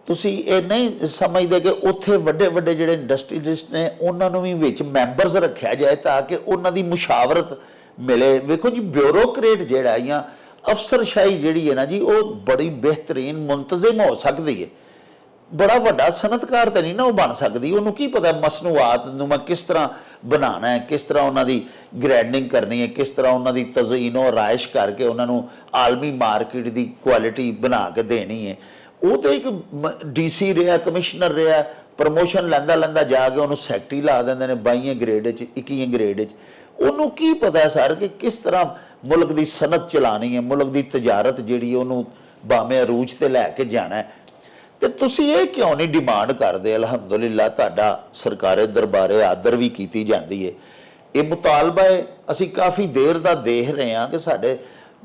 ਤੁਸੀਂ ਇਹ ਨਹੀਂ ਸਮਝਦੇ ਕਿ ਉੱਥੇ ਵੱਡੇ ਵੱਡੇ ਜਿਹੜੇ ਇੰਡਸਟਰੀਲਿਸਟ ਨੇ ਉਹਨਾਂ ਨੂੰ ਵੀ ਵਿੱਚ ਮੈਂਬਰਸ ਰੱਖਿਆ ਜਾਏ ਤਾਂ ਕਿ ਉਹਨਾਂ ਦੀ ਮੁਸ਼ਾਵਰਤ ਮਿਲੇ? ਵੇਖੋ ਜੀ, ਬਿਊਰੋਕਰੇਟ ਜਿਹੜਾ ਜਾਂ ਅਫਸਰਸ਼ਾਹੀ ਜਿਹੜੀ ਹੈ ਨਾ ਜੀ, ਉਹ ਬੜੀ ਬਿਹਤਰੀਨ ਮੁੰਤਜ਼ਮ ਹੋ ਸਕਦੀ ਹੈ, ਬੜਾ ਵੱਡਾ ਸਨਅਤਕਾਰ ਤਾਂ ਨਹੀਂ ਨਾ ਉਹ ਬਣ ਸਕਦੀ। ਉਹਨੂੰ ਕੀ ਪਤਾ ਮਸਨੂਆਤ ਨੂੰ ਮੈਂ ਕਿਸ ਤਰ੍ਹਾਂ ਬਣਾਉਣਾ ਹੈ, ਕਿਸ ਤਰ੍ਹਾਂ ਉਹਨਾਂ ਦੀ ਗ੍ਰੈਂਡਿੰਗ ਕਰਨੀ ਹੈ, ਕਿਸ ਤਰ੍ਹਾਂ ਉਹਨਾਂ ਦੀ ਤਜ਼ਈਨੋ ਰਾਇਸ਼ ਕਰਕੇ ਉਹਨਾਂ ਨੂੰ ਆਲਮੀ ਮਾਰਕੀਟ ਦੀ ਕੁਆਲਿਟੀ ਬਣਾ ਕੇ ਦੇਣੀ ਹੈ। ਉਹ ਤਾਂ ਇੱਕ DC ਰਿਹਾ, ਕਮਿਸ਼ਨਰ ਰਿਹਾ, ਪ੍ਰਮੋਸ਼ਨ ਲੈਂਦਾ ਜਾ ਕੇ ਉਹਨੂੰ ਸੈਕਟਰੀ ਲਾ ਦਿੰਦੇ ਨੇ 22 ਗ੍ਰੇਡ 'ਚ, 21 ਗ੍ਰੇਡ 'ਚ। ਉਹਨੂੰ ਕੀ ਪਤਾ ਸਰ ਕਿ ਕਿਸ ਤਰ੍ਹਾਂ ਮੁਲਕ ਦੀ ਸਨਅਤ ਚਲਾਉਣੀ ਹੈ, ਮੁਲਕ ਦੀ ਤਜਾਰਤ ਜਿਹੜੀ ਉਹਨੂੰ ਬਾਮੇ ਅਰੂਜ ਤੇ ਲੈ ਕੇ ਜਾਣਾ ਹੈ। ਤੇ ਤੁਸੀਂ ਇਹ ਕਿਉਂ ਨਹੀਂ ਡਿਮਾਂਡ ਕਰਦੇ? ਅਲਹਮਦੁਲਿਲਾ ਤੁਹਾਡਾ ਸਰਕਾਰੇ ਦਰਬਾਰੇ ਆਦਰ ਵੀ ਕੀਤੀ ਜਾਂਦੀ ਹੈ। ਇਹ ਮੁਤਾਲਬਾ ਹੈ, ਅਸੀਂ ਕਾਫੀ ਦੇਰ ਦਾ ਦੇਖ ਰਹੇ ਹਾਂ ਕਿ ਸਾਡੇ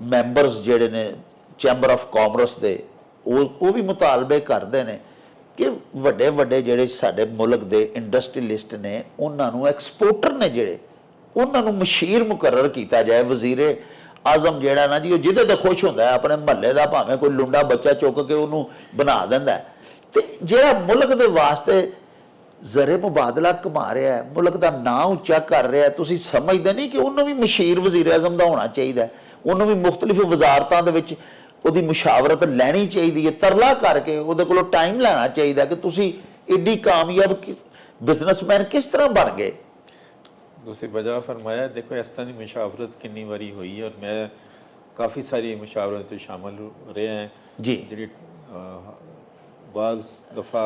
ਮੈਂਬਰਸ ਜਿਹੜੇ ਨੇ ਚੈਂਬਰ ਆਫ ਕਾਮਰਸ ਦੇ ਉਹ ਵੀ ਮੁਤਾਲਬੇ ਕਰਦੇ ਨੇ ਕਿ ਵੱਡੇ ਵੱਡੇ ਜਿਹੜੇ ਸਾਡੇ ਮੁਲਕ ਦੇ ਇੰਡਸਟਰੀਲਿਸਟ ਨੇ ਉਹਨਾਂ ਨੂੰ, ਐਕਸਪੋਰਟਰ ਨੇ ਜਿਹੜੇ, ਉਹਨਾਂ ਨੂੰ ਮਸ਼ੀਰ ਮੁਕਰਰ ਕੀਤਾ ਜਾਏ। ਵਜ਼ੀਰੇ ਆਜ਼ਮ ਜਿਹੜਾ ਨਾ ਜੀ, ਉਹ ਜਿਹਦੇ ਤੋਂ ਖੁਸ਼ ਹੁੰਦਾ ਆਪਣੇ ਮਹੱਲੇ ਦਾ ਭਾਵੇਂ ਕੋਈ ਲੁੰਡਾ ਬੱਚਾ ਚੁੱਕ ਕੇ ਉਹਨੂੰ ਬਣਾ ਦਿੰਦਾ। ਤੇ ਜਿਹੜਾ ਮੁਲਕ ਦੇ ਵਾਸਤੇ ਜ਼ਰੇ ਮੁਬਾਦਲਾ ਕਮਾ ਰਿਹਾ ਹੈ, ਮੁਲਕ ਦਾ ਨਾਂ ਉੱਚਾ ਕਰ ਰਿਹਾ, ਤੁਸੀਂ ਸਮਝਦੇ ਨਹੀਂ ਕਿ ਉਹਨੂੰ ਵੀ ਮਸ਼ੀਰ ਵਜ਼ੀਰ ਆਜ਼ਮ ਦਾ ਹੋਣਾ ਚਾਹੀਦਾ? ਉਹਨੂੰ ਵੀ ਮੁਖਤਲਿਫ ਵਜ਼ਾਰਤਾਂ ਦੇ ਵਿੱਚ ਉਹਦੀ ਮੁਸ਼ਾਵਰਤ ਲੈਣੀ ਚਾਹੀਦੀ ਹੈ, ਤਰਲਾ ਕਰਕੇ ਉਹਦੇ ਕੋਲੋਂ ਟਾਈਮ ਲੈਣਾ ਚਾਹੀਦਾ ਕਿ ਤੁਸੀਂ ਏਡੀ ਕਾਮਯਾਬ ਬਿਜ਼ਨਸਮੈਨ ਕਿਸ ਤਰ੍ਹਾਂ ਬਣ ਗਏ? ਤੁਸੀਂ ਵਜ੍ਹਾ ਫਰਮਾਇਆ। ਦੇਖੋ ਇਸ ਤਰ੍ਹਾਂ ਦੀ ਮੁਸ਼ਾਵਰਤ ਕਿੰਨੀ ਵਾਰੀ ਹੋਈ ਹੈ, ਔਰ ਮੈਂ ਕਾਫੀ ਸਾਰੀ ਮੁਸ਼ਾਵਰਤ 'ਚ ਸ਼ਾਮਲ ਰਿਹਾ ਹਾਂ ਜੀ ਜਿਹੜੀ ਬਾਜ਼ ਦਫਾ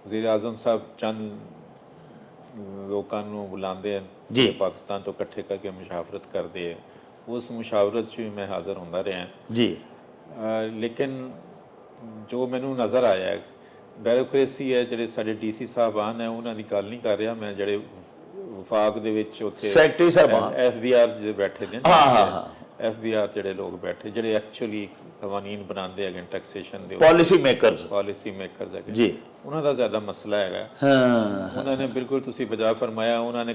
ਵਜ਼ੀਰ ਆਜ਼ਮ ਸਾਹਿਬ ਚੰਦ ਲੋਕਾਂ ਨੂੰ ਬੁਲਾਉਂਦੇ ਹਨ ਜੀ। ਪਾਕਿਸਤਾਨ ਤੋਂ ਇਕੱਠੇ ਕਰਕੇ ਮੁਸ਼ਾਵਰਤ ਕਰਦੇ ਹੈ, ਉਸ ਮੁਸ਼ਾਵਰਤ 'ਚ ਵੀ ਮੈਂ ਹਾਜ਼ਰ ਹੁੰਦਾ ਰਿਹਾ। ਜੀ ਲੇਕਿਨ ਜੋ ਮੈਨੂੰ ਨਜ਼ਰ ਆਇਆ ਬਿਊਰੋਕ੍ਰੇਸੀ ਹੈ, ਜਿਹੜੇ ਸਾਡੇ ਡੀਸੀ ਸਾਹਿਬਾਨ ਹੈ ਉਹਨਾਂ ਦੀ ਗੱਲ ਨਹੀਂ ਕਰ ਰਿਹਾ ਮੈਂ, ਜਿਹੜੇ ਵਫਾਕ ਦੇ ਵਿੱਚ ਉੱਥੇ ਸੈਕਟਰੀ ਸਾਹਿਬਾਨ FBR ਜਿਹੜੇ ਬੈਠੇ ਨੇ, ਹਾਂ FBR ਜਿਹੜੇ ਲੋਕ ਬੈਠੇ ਜਿਹੜੇ ਐਕਚੁਅਲੀ ਕਾਨੂੰਨ ਬਣਾਉਂਦੇ ਹੈਗੇ ਟੈਕਸੇਸ਼ਨ ਦੇ, ਪਾਲਿਸੀ ਮੇਕਰਸ ਹੈਗੇ ਜੀ, ਉਹਨਾਂ ਦਾ ਜ਼ਿਆਦਾ ਮਸਲਾ ਹੈਗਾ। ਹਾਂ ਉਹਨਾਂ ਨੇ ਬਿਲਕੁਲ ਤੁਸੀਂ ਬਜਾ ਫਰਮਾਇਆ, ਉਹਨਾਂ ਨੇ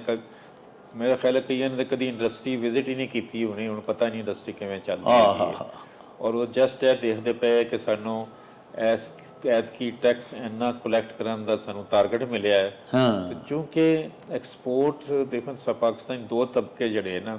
ਮੇਰਾ ਖਿਆਲ ਹੈ ਕਈਆਂ ਨੇ ਕਦੀ ਇੰਡਸਟਰੀ ਵਿਜ਼ਿਟ ਹੀ ਨਹੀਂ ਕੀਤੀ ਹੋਣੀ, ਹੁਣ ਪਤਾ ਨਹੀਂ ਇੰਡਸਟਰੀ ਕਿਵੇਂ ਚੱਲਦੀ ਹੈ, ਔਰ ਉਹ ਜਸਟ ਇਹ ਦੇਖਦੇ ਪਏ ਕਿ ਸਾਨੂੰ ਇਸ ਐਤਕੀ ਟੈਕਸ ਇੰਨਾ ਕਲੈਕਟ ਕਰਨ ਦਾ ਸਾਨੂੰ ਟਾਰਗੇਟ ਮਿਲਿਆ ਹੈ। ਹਾਂ ਕਿਉਂਕਿ ਐਕਸਪੋਰਟ ਦੇਖੋ ਪਾਕਿਸਤਾਨ ਦੋ ਤਬਕੇ ਜਿਹੜੇ ਨਾ,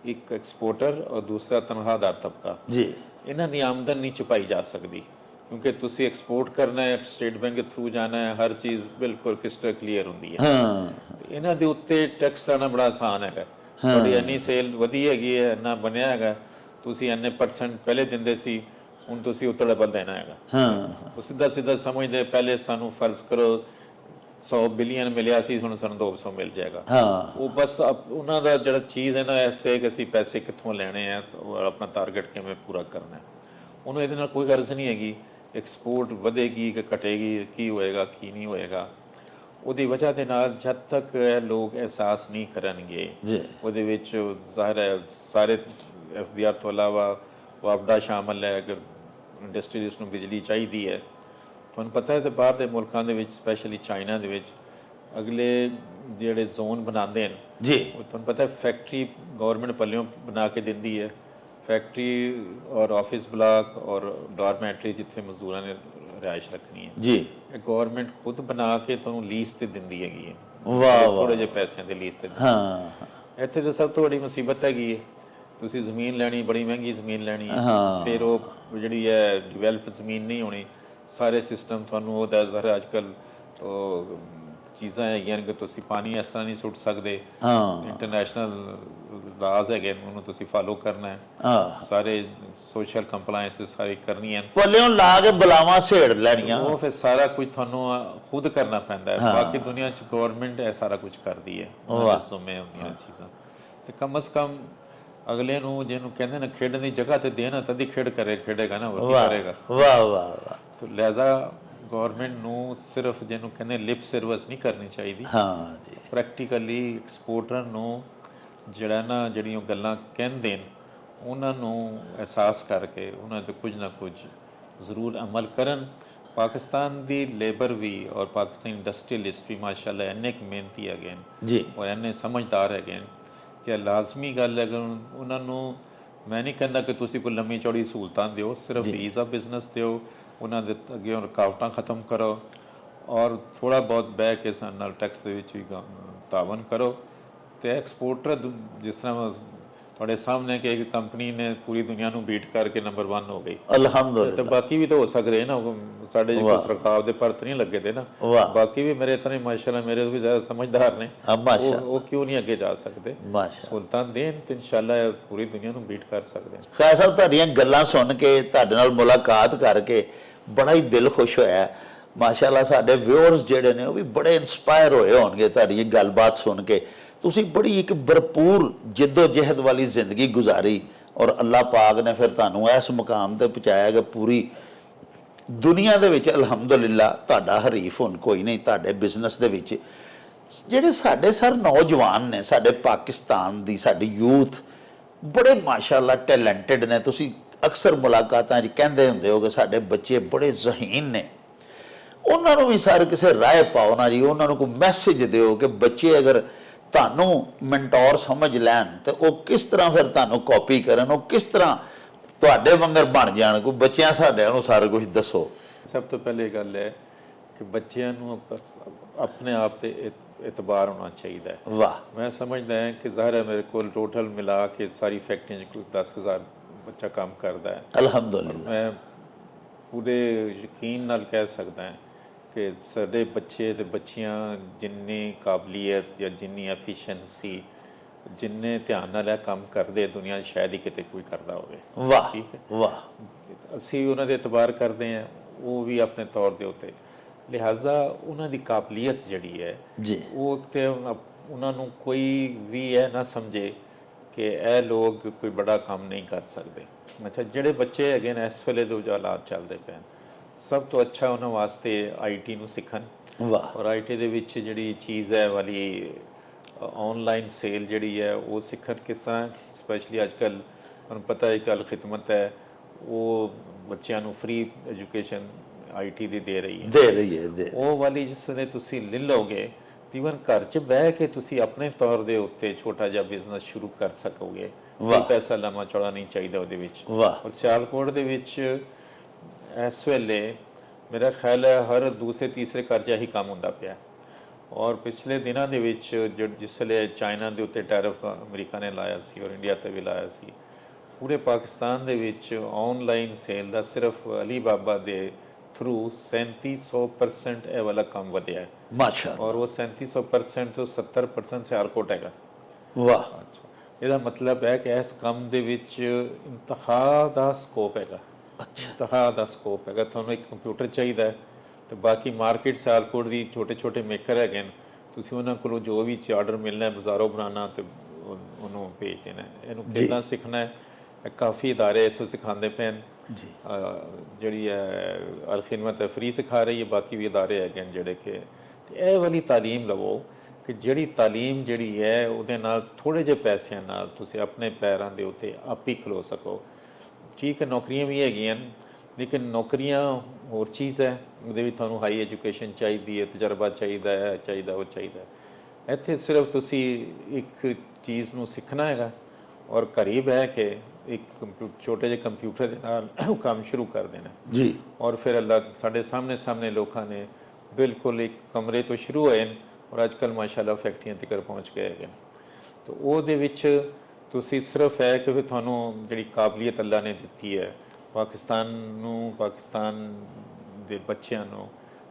ਇੱਕ ਐਕਸਪੋਰਟਰ ਔਰ ਦੂਸਰਾ ਤਨਖਾਹਦਾਰ ਤਬਕਾ ਜੀ, ਇਹਨਾਂ ਦੀ ਆਮਦਨ ਨਹੀਂ ਛੁਪਾਈ ਜਾ ਸਕਦੀ, ਕਿਉਂਕਿ ਤੁਸੀਂ ਐਕਸਪੋਰਟ ਕਰਨਾ ਹੈ, ਸਟੇਟ ਬੈਂਕ ਦੇ ਥਰੂ ਜਾਣਾ ਹੈ, ਹਰ ਚੀਜ਼ ਬਿਲਕੁਲ ਕ੍ਰਿਸਟਲ ਕਲੀਅਰ ਹੁੰਦੀ ਹੈ। ਹਾਂ ਇਹਨਾਂ ਦੇ ਉੱਤੇ ਟੈਕਸ ਲਾਣਾ ਬੜਾ ਆਸਾਨ ਹੈਗਾ। ਤੁਹਾਡੀ ਇੰਨੀ ਸੇਲ ਵਧੀ ਹੈਗੀ ਹੈ, ਇੰਨਾ ਬਣਿਆ ਹੈਗਾ, ਤੁਸੀਂ ਇੰਨੇ % ਪਹਿਲੇ ਦਿੰਦੇ ਸੀ, ਹੁਣ ਤੁਸੀਂ ਉੱਤੇ ਡਬਲ ਦੇਣਾ ਹੈਗਾ। ਹਾਂ ਉਹ ਸਿੱਧਾ ਸਿੱਧਾ ਸਮਝਦੇ, ਪਹਿਲੇ ਸਾਨੂੰ ਫਰਜ਼ ਕਰੋ 100 ਬਿਲੀਅਨ ਮਿਲਿਆ ਸੀ, ਹੁਣ ਸਾਨੂੰ 200 ਮਿਲ ਜਾਏਗਾ। ਹਾਂ ਉਹ ਬਸ ਉਹਨਾਂ ਦਾ ਜਿਹੜਾ ਚੀਜ਼ ਹੈ ਨਾ ਐਸੇ ਕਿ ਅਸੀਂ ਪੈਸੇ ਕਿੱਥੋਂ ਲੈਣੇ ਆ, ਔਰ ਆਪਣਾ ਟਾਰਗੇਟ ਕਿਵੇਂ ਪੂਰਾ ਕਰਨਾ ਹੈ, ਉਹਨੂੰ ਇਹਦੇ ਨਾਲ ਕੋਈ ਗਰਜ਼ ਨਹੀਂ ਹੈਗੀ ਐਕਸਪੋਰਟ ਵਧੇਗੀ ਕਿ ਘਟੇਗੀ, ਕੀ ਹੋਏਗਾ ਕੀ ਨਹੀਂ ਹੋਏਗਾ। ਉਹਦੀ ਵਜ੍ਹਾ ਦੇ ਨਾਲ ਜਦ ਤੱਕ ਇਹ ਲੋਕ ਅਹਿਸਾਸ ਨਹੀਂ ਕਰਨਗੇ, ਉਹਦੇ ਵਿੱਚ ਜ਼ਾਹਿਰ ਹੈ ਸਾਰੇ FBR ਤੋਂ ਇਲਾਵਾ ਵਾਪਡਾ ਸ਼ਾਮਲ ਹੈ, ਅਗਰ ਇੰਡਸਟਰੀਜ਼ ਨੂੰ ਬਿਜਲੀ ਚਾਹੀਦੀ ਹੈ, ਤੁਹਾਨੂੰ ਪਤਾ ਹੈ ਤੇ ਬਾਹਰ ਦੇ ਮੁਲਕਾਂ ਦੇ ਵਿੱਚ ਸਪੈਸ਼ਲੀ ਚਾਈਨਾ ਦੇ ਵਿੱਚ ਅਗਲੇ ਜਿਹੜੇ ਜ਼ੋਨ ਬਣਾਉਂਦੇ ਨੇ ਜੀ, ਉਹ ਤੁਹਾਨੂੰ ਪਤਾ ਹੈ ਫੈਕਟਰੀ ਗਵਰਨਮੈਂਟ ਪੱਲਿਓਂ ਬਣਾ ਕੇ ਦਿੰਦੀ ਹੈ, ਫੈਕਟਰੀ ਔਰ ਆਫਿਸ ਬਲਾਕ ਔਰ ਡਾਰਮੈਟਰੀ ਜਿੱਥੇ ਮਜ਼ਦੂਰਾਂ ਨੇ ਰਿਹਾਇਸ਼ ਰੱਖਣੀ ਹੈ ਜੀ, ਇਹ ਗਵਰਨਮੈਂਟ ਖੁਦ ਬਣਾ ਕੇ ਤੁਹਾਨੂੰ ਲੀਜ਼ ਤੇ ਦਿੰਦੀ ਹੈਗੀ ਹੈ। ਵਾਹ ਥੋੜੇ ਜਿਹੇ ਪੈਸਿਆਂ ਦੇ ਲੀਜ਼ ਤੇ। ਹਾਂ ਇੱਥੇ ਤਾਂ ਸਭ ਤੋਂ ਵੱਡੀ ਮੁਸੀਬਤ ਹੈਗੀ ਹੈ, ਤੁਸੀਂ ਜ਼ਮੀਨ ਲੈਣੀ, ਬੜੀ ਮਹਿੰਗੀ ਜ਼ਮੀਨ ਲੈਣੀ ਹੈ, ਫਿਰ ਉਹ ਜਿਹੜੀ ਹੈ ਡਿਵੈਲਪ ਜ਼ਮੀਨ ਨਹੀਂ ਹੋਣੀ, ਸਾਰੇ ਸਿਸਟਮ ਤੁਹਾਨੂੰ ਉਹਦਾ ਜ਼ਰਾ ਅੱਜ ਕੱਲ੍ਹ ਉਹ ਚੀਜ਼ਾਂ ਹੈਗੀਆਂ ਕਿ ਤੁਸੀਂ ਪਾਣੀ ਇਸ ਤਰ੍ਹਾਂ ਨਹੀਂ ਸੁੱਟ ਸਕਦੇ, ਇੰਟਰਨੈਸ਼ਨਲ ਲਾਜ਼ ਹੈਗੇ ਉਹਨੂੰ ਤੁਸੀਂ ਫਾਲੋ ਕਰਨਾ ਹੈ, ਸਾਰੇ ਸੋਸ਼ਲ ਕੰਪਲਾਇੰਸ ਸਾਰੀ ਕਰਨੀ ਹੈ, ਪੱਲਿਓਂ ਲਾ ਕੇ ਬਲਾਵਾਂ ਸੇੜ ਲੈਣੀਆਂ, ਉਹ ਫਿਰ ਸਾਰਾ ਕੁਝ ਤੁਹਾਨੂੰ ਖੁਦ ਕਰਨਾ ਪੈਂਦਾ ਹੈ। ਬਾਕੀ ਦੁਨੀਆ 'ਚ ਗਵਰਨਮੈਂਟ ਇਹ ਸਾਰਾ ਕੁਝ ਕਰਦੀ ਹੈ, ਜ਼ਿੰਮੇ ਹੁੰਦੀਆਂ ਚੀਜ਼ਾਂ, ਤੇ ਕਮ ਅਜ਼ ਕਮ ਅਗਲੇ ਨੂੰ ਜਿਹਨੂੰ ਕਹਿੰਦੇ ਨਾ ਖੇਡਣ ਦੀ ਜਗ੍ਹਾ ਤੇ ਦੇਣਾ ਤਦੀ ਖੇਡੇਗਾ ਨਾ, ਉਹ ਕਰੇਗਾ। ਵਾਹ ਵਾਹ ਵਾਹ। ਤੇ ਲਿਹਾਜ਼ਾ ਗਵਰਨਮੈਂਟ ਨੂੰ ਸਿਰਫ ਜਿਹਨੂੰ ਕਹਿੰਦੇ ਲਿਪ ਸਰਵਿਸ ਨਹੀਂ ਕਰਨੀ ਚਾਹੀਦੀ, ਹਾਂ ਜੀ, ਪ੍ਰੈਕਟੀਕਲੀ ਐਕਸਪੋਰਟਰ ਨੂੰ ਜਿਹੜਾ ਨਾ ਜਿਹੜੀਆਂ ਗੱਲਾਂ ਕਹਿੰਦੇ ਨੇ ਉਹਨਾਂ ਨੂੰ ਅਹਿਸਾਸ ਕਰਕੇ ਉਹਨਾਂ 'ਤੇ ਕੁਝ ਨਾ ਕੁਝ ਜ਼ਰੂਰ ਅਮਲ ਕਰਨ। ਪਾਕਿਸਤਾਨ ਦੀ ਲੇਬਰ ਵੀ ਔਰ ਪਾਕਿਸਤਾਨੀ ਇੰਡਸਟਰੀਅਲਿਸਟ ਵੀ ਮਾਸ਼ਾਅੱਲਾ ਇੰਨੇ ਕੁ ਮਿਹਨਤੀ ਹੈਗੇ ਨੇ ਜੀ, ਔਰ ਇੰਨੇ ਸਮਝਦਾਰ ਹੈਗੇ ਨੇ ਕਿ ਲਾਜ਼ਮੀ ਗੱਲ ਹੈ ਕਿ ਉਹਨਾਂ ਨੂੰ, ਮੈਂ ਨਹੀਂ ਕਹਿੰਦਾ ਕਿ ਤੁਸੀਂ ਕੋਈ ਲੰਮੀ ਚੌੜੀ ਸਹੂਲਤਾਂ ਦਿਓ, ਸਿਰਫ ਈਜ਼ ਆਫ ਬਿਜ਼ਨਸ ਦਿਓ, ਉਹਨਾਂ ਦੇ ਅੱਗੇ ਰੁਕਾਵਟਾਂ ਖਤਮ ਕਰੋ ਔਰ ਥੋੜ੍ਹਾ ਬਹੁਤ ਬਹਿ ਕੇ ਸਾਡੇ ਨਾਲ ਟੈਕਸ ਦੇ ਵਿੱਚ ਵੀ ਤਾਵਨ ਕਰੋ। ਤੇ ਐਕਸਪੋਰਟਰ ਜਿਸ ਤਰ੍ਹਾਂ ਤੁਹਾਡੇ ਸਾਹਮਣੇ ਕਿ ਇੱਕ ਕੰਪਨੀ ਨੇ ਪੂਰੀ ਦੁਨੀਆ ਨੂੰ ਬੀਟ ਕਰਕੇ ਨੰਬਰ 1 ਹੋ ਗਈ, ਅਲਹਮਦੁਲਿਲਾ, ਤੇ ਬਾਕੀ ਵੀ ਤਾਂ ਹੋ ਸਕਦੇ ਨਾ, ਸਾਡੇ ਜਿਹੜੇ ਸਰਕਾਰ ਦੇ ਪਰਤ ਨਹੀਂ ਲੱਗੇ ਦੇ ਨਾ, ਬਾਕੀ ਵੀ ਮੇਰੇ ਤਰ੍ਹਾਂ ਮਾਸ਼ਾਅੱਲਾ ਮੇਰੇ ਤੋਂ ਵੀ ਜ਼ਿਆਦਾ ਸਮਝਦਾਰ ਨੇ, ਉਹ ਕਿਉਂ ਨਹੀਂ ਅੱਗੇ ਜਾ ਸਕਦੇ, ਸੁਲਤਾਨ ਦੇਨ ਤੇ ਇਨਸ਼ਾਅੱਲਾ ਪੂਰੀ ਦੁਨੀਆ ਨੂੰ ਬੀਟ ਕਰ ਸਕਦੇ। ਖਾਇ ਸਾਹਿਬ ਤੁਹਾਡੀਆਂ ਗੱਲਾਂ ਸੁਣ ਕੇ, ਤੁਹਾਡੇ ਨਾਲ ਮੁਲਾਕਾਤ ਕਰਕੇ ਬੜਾ ਹੀ ਦਿਲ ਖੁਸ਼ ਹੋਇਆ ਮਾਸ਼ਾਅੱਲਾ। ਸਾਡੇ ਵਿਊਅਰਸ ਜਿਹੜੇ ਨੇ ਉਹ ਵੀ ਬੜੇ ਇਨਸਪਾਇਰ ਹੋਏ ਹੋਣਗੇ ਤੁਹਾਡੀ ਇਹ ਗੱਲਬਾਤ ਸੁਣ ਕੇ। ਤੁਸੀਂ ਬੜੀ ਇੱਕ ਭਰਪੂਰ ਜਿੱਦੋ ਜਹਿਦ ਵਾਲੀ ਜ਼ਿੰਦਗੀ ਗੁਜ਼ਾਰੀ ਔਰ ਅੱਲਾਹ ਪਾਕ ਨੇ ਫਿਰ ਤੁਹਾਨੂੰ ਇਸ ਮੁਕਾਮ ਤੇ ਪਹੁੰਚਾਇਆ ਕਿ ਪੂਰੀ ਦੁਨੀਆ ਦੇ ਵਿੱਚ ਅਲਹਮਦੁਲਿਲਾ ਤੁਹਾਡਾ ਹਰੀਫ ਹੁਣ ਕੋਈ ਨਹੀਂ ਤੁਹਾਡੇ ਬਿਜ਼ਨਸ ਦੇ ਵਿੱਚ। ਜਿਹੜੇ ਸਾਡੇ ਸਰ ਨੌਜਵਾਨ ਨੇ ਸਾਡੇ ਪਾਕਿਸਤਾਨ ਦੀ, ਸਾਡੀ ਯੂਥ ਬੜੇ ਮਾਸ਼ਾਅੱਲਾ ਟੈਲੈਂਟਡ ਨੇ। ਤੁਸੀਂ ਅਕਸਰ ਮੁਲਾਕਾਤਾਂ 'ਚ ਕਹਿੰਦੇ ਹੁੰਦੇ ਹੋ ਕਿ ਸਾਡੇ ਬੱਚੇ ਬੜੇ ਜ਼ਹੀਨ ਨੇ, ਉਹਨਾਂ ਨੂੰ ਵੀ ਸਰ ਕਿਸੇ ਰਾਏ ਪਾਓ ਨਾ ਜੀ, ਉਹਨਾਂ ਨੂੰ ਕੋਈ ਮੈਸੇਜ ਦਿਓ ਕਿ ਬੱਚੇ ਅਗਰ ਤੁਹਾਨੂੰ ਮੈਂਟੋਰ ਸਮਝ ਲੈਣ ਤੇ ਉਹ ਕਿਸ ਤਰ੍ਹਾਂ ਫਿਰ ਤੁਹਾਨੂੰ ਕਾਪੀ ਕਰਨ, ਉਹ ਕਿਸ ਤਰ੍ਹਾਂ ਤੁਹਾਡੇ ਵਾਂਗਰ ਬਣ ਜਾਣ। ਕੋਈ ਬੱਚਿਆਂ ਸਾਡਿਆਂ ਨੂੰ ਸਾਰਾ ਕੁਝ ਦੱਸੋ। ਸਭ ਤੋਂ ਪਹਿਲੇ ਗੱਲ ਹੈ ਕਿ ਬੱਚਿਆਂ ਨੂੰ ਆਪਣੇ ਆਪ ਤੇ ਇਤਬਾਰ ਹੋਣਾ ਚਾਹੀਦਾ ਹੈ। ਵਾਹ। ਮੈਂ ਸਮਝਦਾ ਹਾਂ ਕਿ ਜ਼ਾਹਿਰ ਹੈ ਮੇਰੇ ਕੋਲ ਟੋਟਲ ਮਿਲਾ ਕੇ ਸਾਰੀ ਫੈਕਟਰੀਆਂ 'ਚ ਕੋਈ 10,000 ਬੱਚਾ ਕੰਮ ਕਰਦਾ ਹੈ, ਅਲਹਮਦੁਲਿਲਾ। ਮੈਂ ਪੂਰੇ ਯਕੀਨ ਨਾਲ ਕਹਿ ਸਕਦਾ ਹਾਂ ਕਿ ਸਾਡੇ ਬੱਚੇ ਤੇ ਬੱਚੀਆਂ ਜਿੰਨੀ ਕਾਬਲੀਅਤ ਜਾਂ ਜਿੰਨੀ ਐਫੀਸ਼ੀਐਂਸੀ ਜਿੰਨੇ ਧਿਆਨ ਨਾਲ ਇਹ ਕੰਮ ਕਰਦੇ ਦੁਨੀਆ 'ਚ ਸ਼ਾਇਦ ਹੀ ਕਿਤੇ ਕੋਈ ਕਰਦਾ ਹੋਵੇ। ਵਾਹ ਠੀਕ ਹੈ, ਵਾਹ। ਅਸੀਂ ਉਹਨਾਂ ਦੇ ਇਤਬਾਰ ਕਰਦੇ ਹਾਂ, ਉਹ ਵੀ ਆਪਣੇ ਤੌਰ ਦੇ ਉੱਤੇ। ਲਿਹਾਜ਼ਾ ਉਹਨਾਂ ਦੀ ਕਾਬਲੀਅਤ ਜਿਹੜੀ ਹੈ ਜੀ, ਉਹ ਤੇ ਉਹਨਾਂ ਨੂੰ ਕੋਈ ਵੀ ਇਹ ਨਾ ਸਮਝੇ ਕਿ ਇਹ ਲੋਕ ਕੋਈ ਬੜਾ ਕੰਮ ਨਹੀਂ ਕਰ ਸਕਦੇ। ਅੱਛਾ, ਜਿਹੜੇ ਬੱਚੇ ਹੈਗੇ ਨੇ ਇਸ ਵੇਲੇ ਦੇ ਜੋ ਹਾਲਾਤ ਚੱਲਦੇ ਪਏ, ਸਭ ਤੋਂ ਅੱਛਾ ਉਹਨਾਂ ਵਾਸਤੇ IT ਨੂੰ ਸਿੱਖਣ। ਵਾਹ। ਔਰ IT ਦੇ ਵਿੱਚ ਜਿਹੜੀ ਚੀਜ਼ ਹੈ ਵਾਲੀ ਆਨਲਾਈਨ ਸੇਲ ਜਿਹੜੀ ਹੈ ਉਹ ਸਿੱਖਣ ਕਿਸ ਤਰ੍ਹਾਂ। ਸਪੈਸ਼ਲੀ ਅੱਜ ਕੱਲ੍ਹ ਤੁਹਾਨੂੰ ਪਤਾ ਹੈ ਕੱਲ ਖਿਦਮਤ ਹੈ ਉਹ ਬੱਚਿਆਂ ਨੂੰ ਫ੍ਰੀ ਐਜੂਕੇਸ਼ਨ IT ਦੀ ਦੇ ਰਹੀ ਹੈ। ਉਹ ਵਾਲੀ ਜਿਸ ਨੇ ਤੁਸੀਂ ਲੈ ਲਓਗੇ ਈਵਨ ਘਰ 'ਚ ਬਹਿ ਕੇ ਤੁਸੀਂ ਆਪਣੇ ਤੌਰ ਦੇ ਉੱਤੇ ਛੋਟਾ ਜਿਹਾ ਬਿਜ਼ਨਸ ਸ਼ੁਰੂ ਕਰ ਸਕੋਗੇ। ਕੋਈ ਪੈਸਾ ਲੰਮਾ ਚੌੜਾ ਨਹੀਂ ਚਾਹੀਦਾ ਉਹਦੇ ਵਿੱਚ। ਔਰ ਸਿਆਲਕੋਟ ਦੇ ਵਿੱਚ ਇਸ ਵੇਲੇ ਮੇਰਾ ਖਿਆਲ ਹੈ ਹਰ ਦੂਸਰੇ ਤੀਸਰੇ ਘਰ 'ਚ ਇਹੀ ਕੰਮ ਹੁੰਦਾ ਪਿਆ। ਔਰ ਪਿਛਲੇ ਦਿਨਾਂ ਦੇ ਵਿੱਚ ਜਿਸ ਵੇਲੇ ਚਾਈਨਾ ਦੇ ਉੱਤੇ ਟੈਰਿਫ ਅਮਰੀਕਾ ਨੇ ਲਾਇਆ ਸੀ ਔਰ ਇੰਡੀਆ 'ਤੇ ਵੀ ਲਾਇਆ ਸੀ, ਪੂਰੇ ਪਾਕਿਸਤਾਨ ਦੇ ਵਿੱਚ ਆਨਲਾਈਨ ਸੇਲ ਦਾ ਸਿਰਫ ਅਲੀਬਾਬਾ ਦੇ ਥਰੂ 3700% ਇਹ ਵਾਲਾ ਕੰਮ ਵਧਿਆ ਹੈ। ਮਾਸ਼ਾਅੱਲਾ। ਔਰ ਉਹ 3700% ਤੋਂ 70% ਸਿਆਲਕੋਟ ਹੈਗਾ। ਵਾਹ। ਅੱਛਾ, ਇਹਦਾ ਮਤਲਬ ਹੈ ਕਿ ਇਸ ਕੰਮ ਦੇ ਵਿੱਚ ਇੰਤਹਾ ਦਾ ਸਕੋਪ ਹੈਗਾ। ਇੰਤਹਾ ਦਾ ਸਕੋਪ ਹੈਗਾ। ਤੁਹਾਨੂੰ ਇੱਕ ਕੰਪਿਊਟਰ ਚਾਹੀਦਾ ਹੈ ਤੇ ਬਾਕੀ ਮਾਰਕੀਟ ਸਿਆਲਕੋਟ ਦੀ ਛੋਟੇ ਛੋਟੇ ਮੇਕਰ ਹੈਗੇ ਨੇ, ਤੁਸੀਂ ਉਹਨਾਂ ਕੋਲੋਂ ਜੋ ਵੀ ਆਰਡਰ ਮਿਲਣਾ ਹੈ ਬਾਜ਼ਾਰੋਂ ਬਣਾਉਣਾ ਤੇ ਉਹਨੂੰ ਭੇਜ ਦੇਣਾ। ਇਹਨੂੰ ਕਿੱਦਾਂ ਸਿੱਖਣਾ ਹੈ, ਕਾਫੀ ਇਦਾਰੇ ਇੱਥੋਂ ਸਿਖਾਉਂਦੇ ਪਏ ਨੇ ਜੀ। ਜਿਹੜੀ ਹੈ ਅਲ ਖਿਦਮਤ ਹੈ ਫ੍ਰੀ ਸਿਖਾ ਰਹੀ ਹੈ, ਬਾਕੀ ਵੀ ਇਦਾਰੇ ਹੈਗੇ ਨੇ ਜਿਹੜੇ ਕਿ ਇਹ ਵਾਲੀ ਤਾਲੀਮ ਲਵੋ ਕਿ ਜਿਹੜੀ ਤਾਲੀਮ ਜਿਹੜੀ ਹੈ ਉਹਦੇ ਨਾਲ ਥੋੜ੍ਹੇ ਜਿਹੇ ਪੈਸਿਆਂ ਨਾਲ ਤੁਸੀਂ ਆਪਣੇ ਪੈਰਾਂ ਦੇ ਉੱਤੇ ਆਪ ਹੀ ਖਲੋ ਸਕੋ। ਠੀਕ ਹੈ, ਨੌਕਰੀਆਂ ਵੀ ਹੈਗੀਆਂ ਲੇਕਿਨ ਨੌਕਰੀਆਂ ਹੋਰ ਚੀਜ਼ ਹੈ, ਉਹਦੇ ਵਿੱਚ ਤੁਹਾਨੂੰ ਹਾਈ ਐਜੂਕੇਸ਼ਨ ਚਾਹੀਦੀ ਹੈ, ਤਜਰਬਾ ਚਾਹੀਦਾ ਹੈ, ਉਹ ਚਾਹੀਦਾ। ਇੱਥੇ ਸਿਰਫ ਤੁਸੀਂ ਇੱਕ ਚੀਜ਼ ਨੂੰ ਸਿੱਖਣਾ ਹੈਗਾ ਔਰ ਘਰ ਹੀ ਬਹਿ ਕੇ ਇੱਕ ਛੋਟੇ ਜਿਹੇ ਕੰਪਿਊਟਰ ਦੇ ਨਾਲ ਕੰਮ ਸ਼ੁਰੂ ਕਰ ਦੇਣਾ ਜੀ। ਔਰ ਫਿਰ ਅੱਲਾ ਸਾਡੇ ਸਾਹਮਣੇ ਲੋਕਾਂ ਨੇ ਬਿਲਕੁਲ ਇੱਕ ਕਮਰੇ ਤੋਂ ਸ਼ੁਰੂ ਹੋਏ ਨੇ ਔਰ ਅੱਜ ਕੱਲ੍ਹ ਮਾਸ਼ਾਅੱਲਾ ਫੈਕਟਰੀਆਂ ਤੱਕ ਪਹੁੰਚ ਗਏ ਹੈਗੇ। ਤਾਂ ਉਹਦੇ ਵਿੱਚ ਤੁਸੀਂ ਸਿਰਫ ਹੈ ਕਿ ਫਿਰ ਤੁਹਾਨੂੰ ਜਿਹੜੀ ਕਾਬਲੀਅਤ ਅੱਲਾ ਨੇ ਦਿੱਤੀ ਹੈ ਪਾਕਿਸਤਾਨ ਦੇ ਬੱਚਿਆਂ ਨੂੰ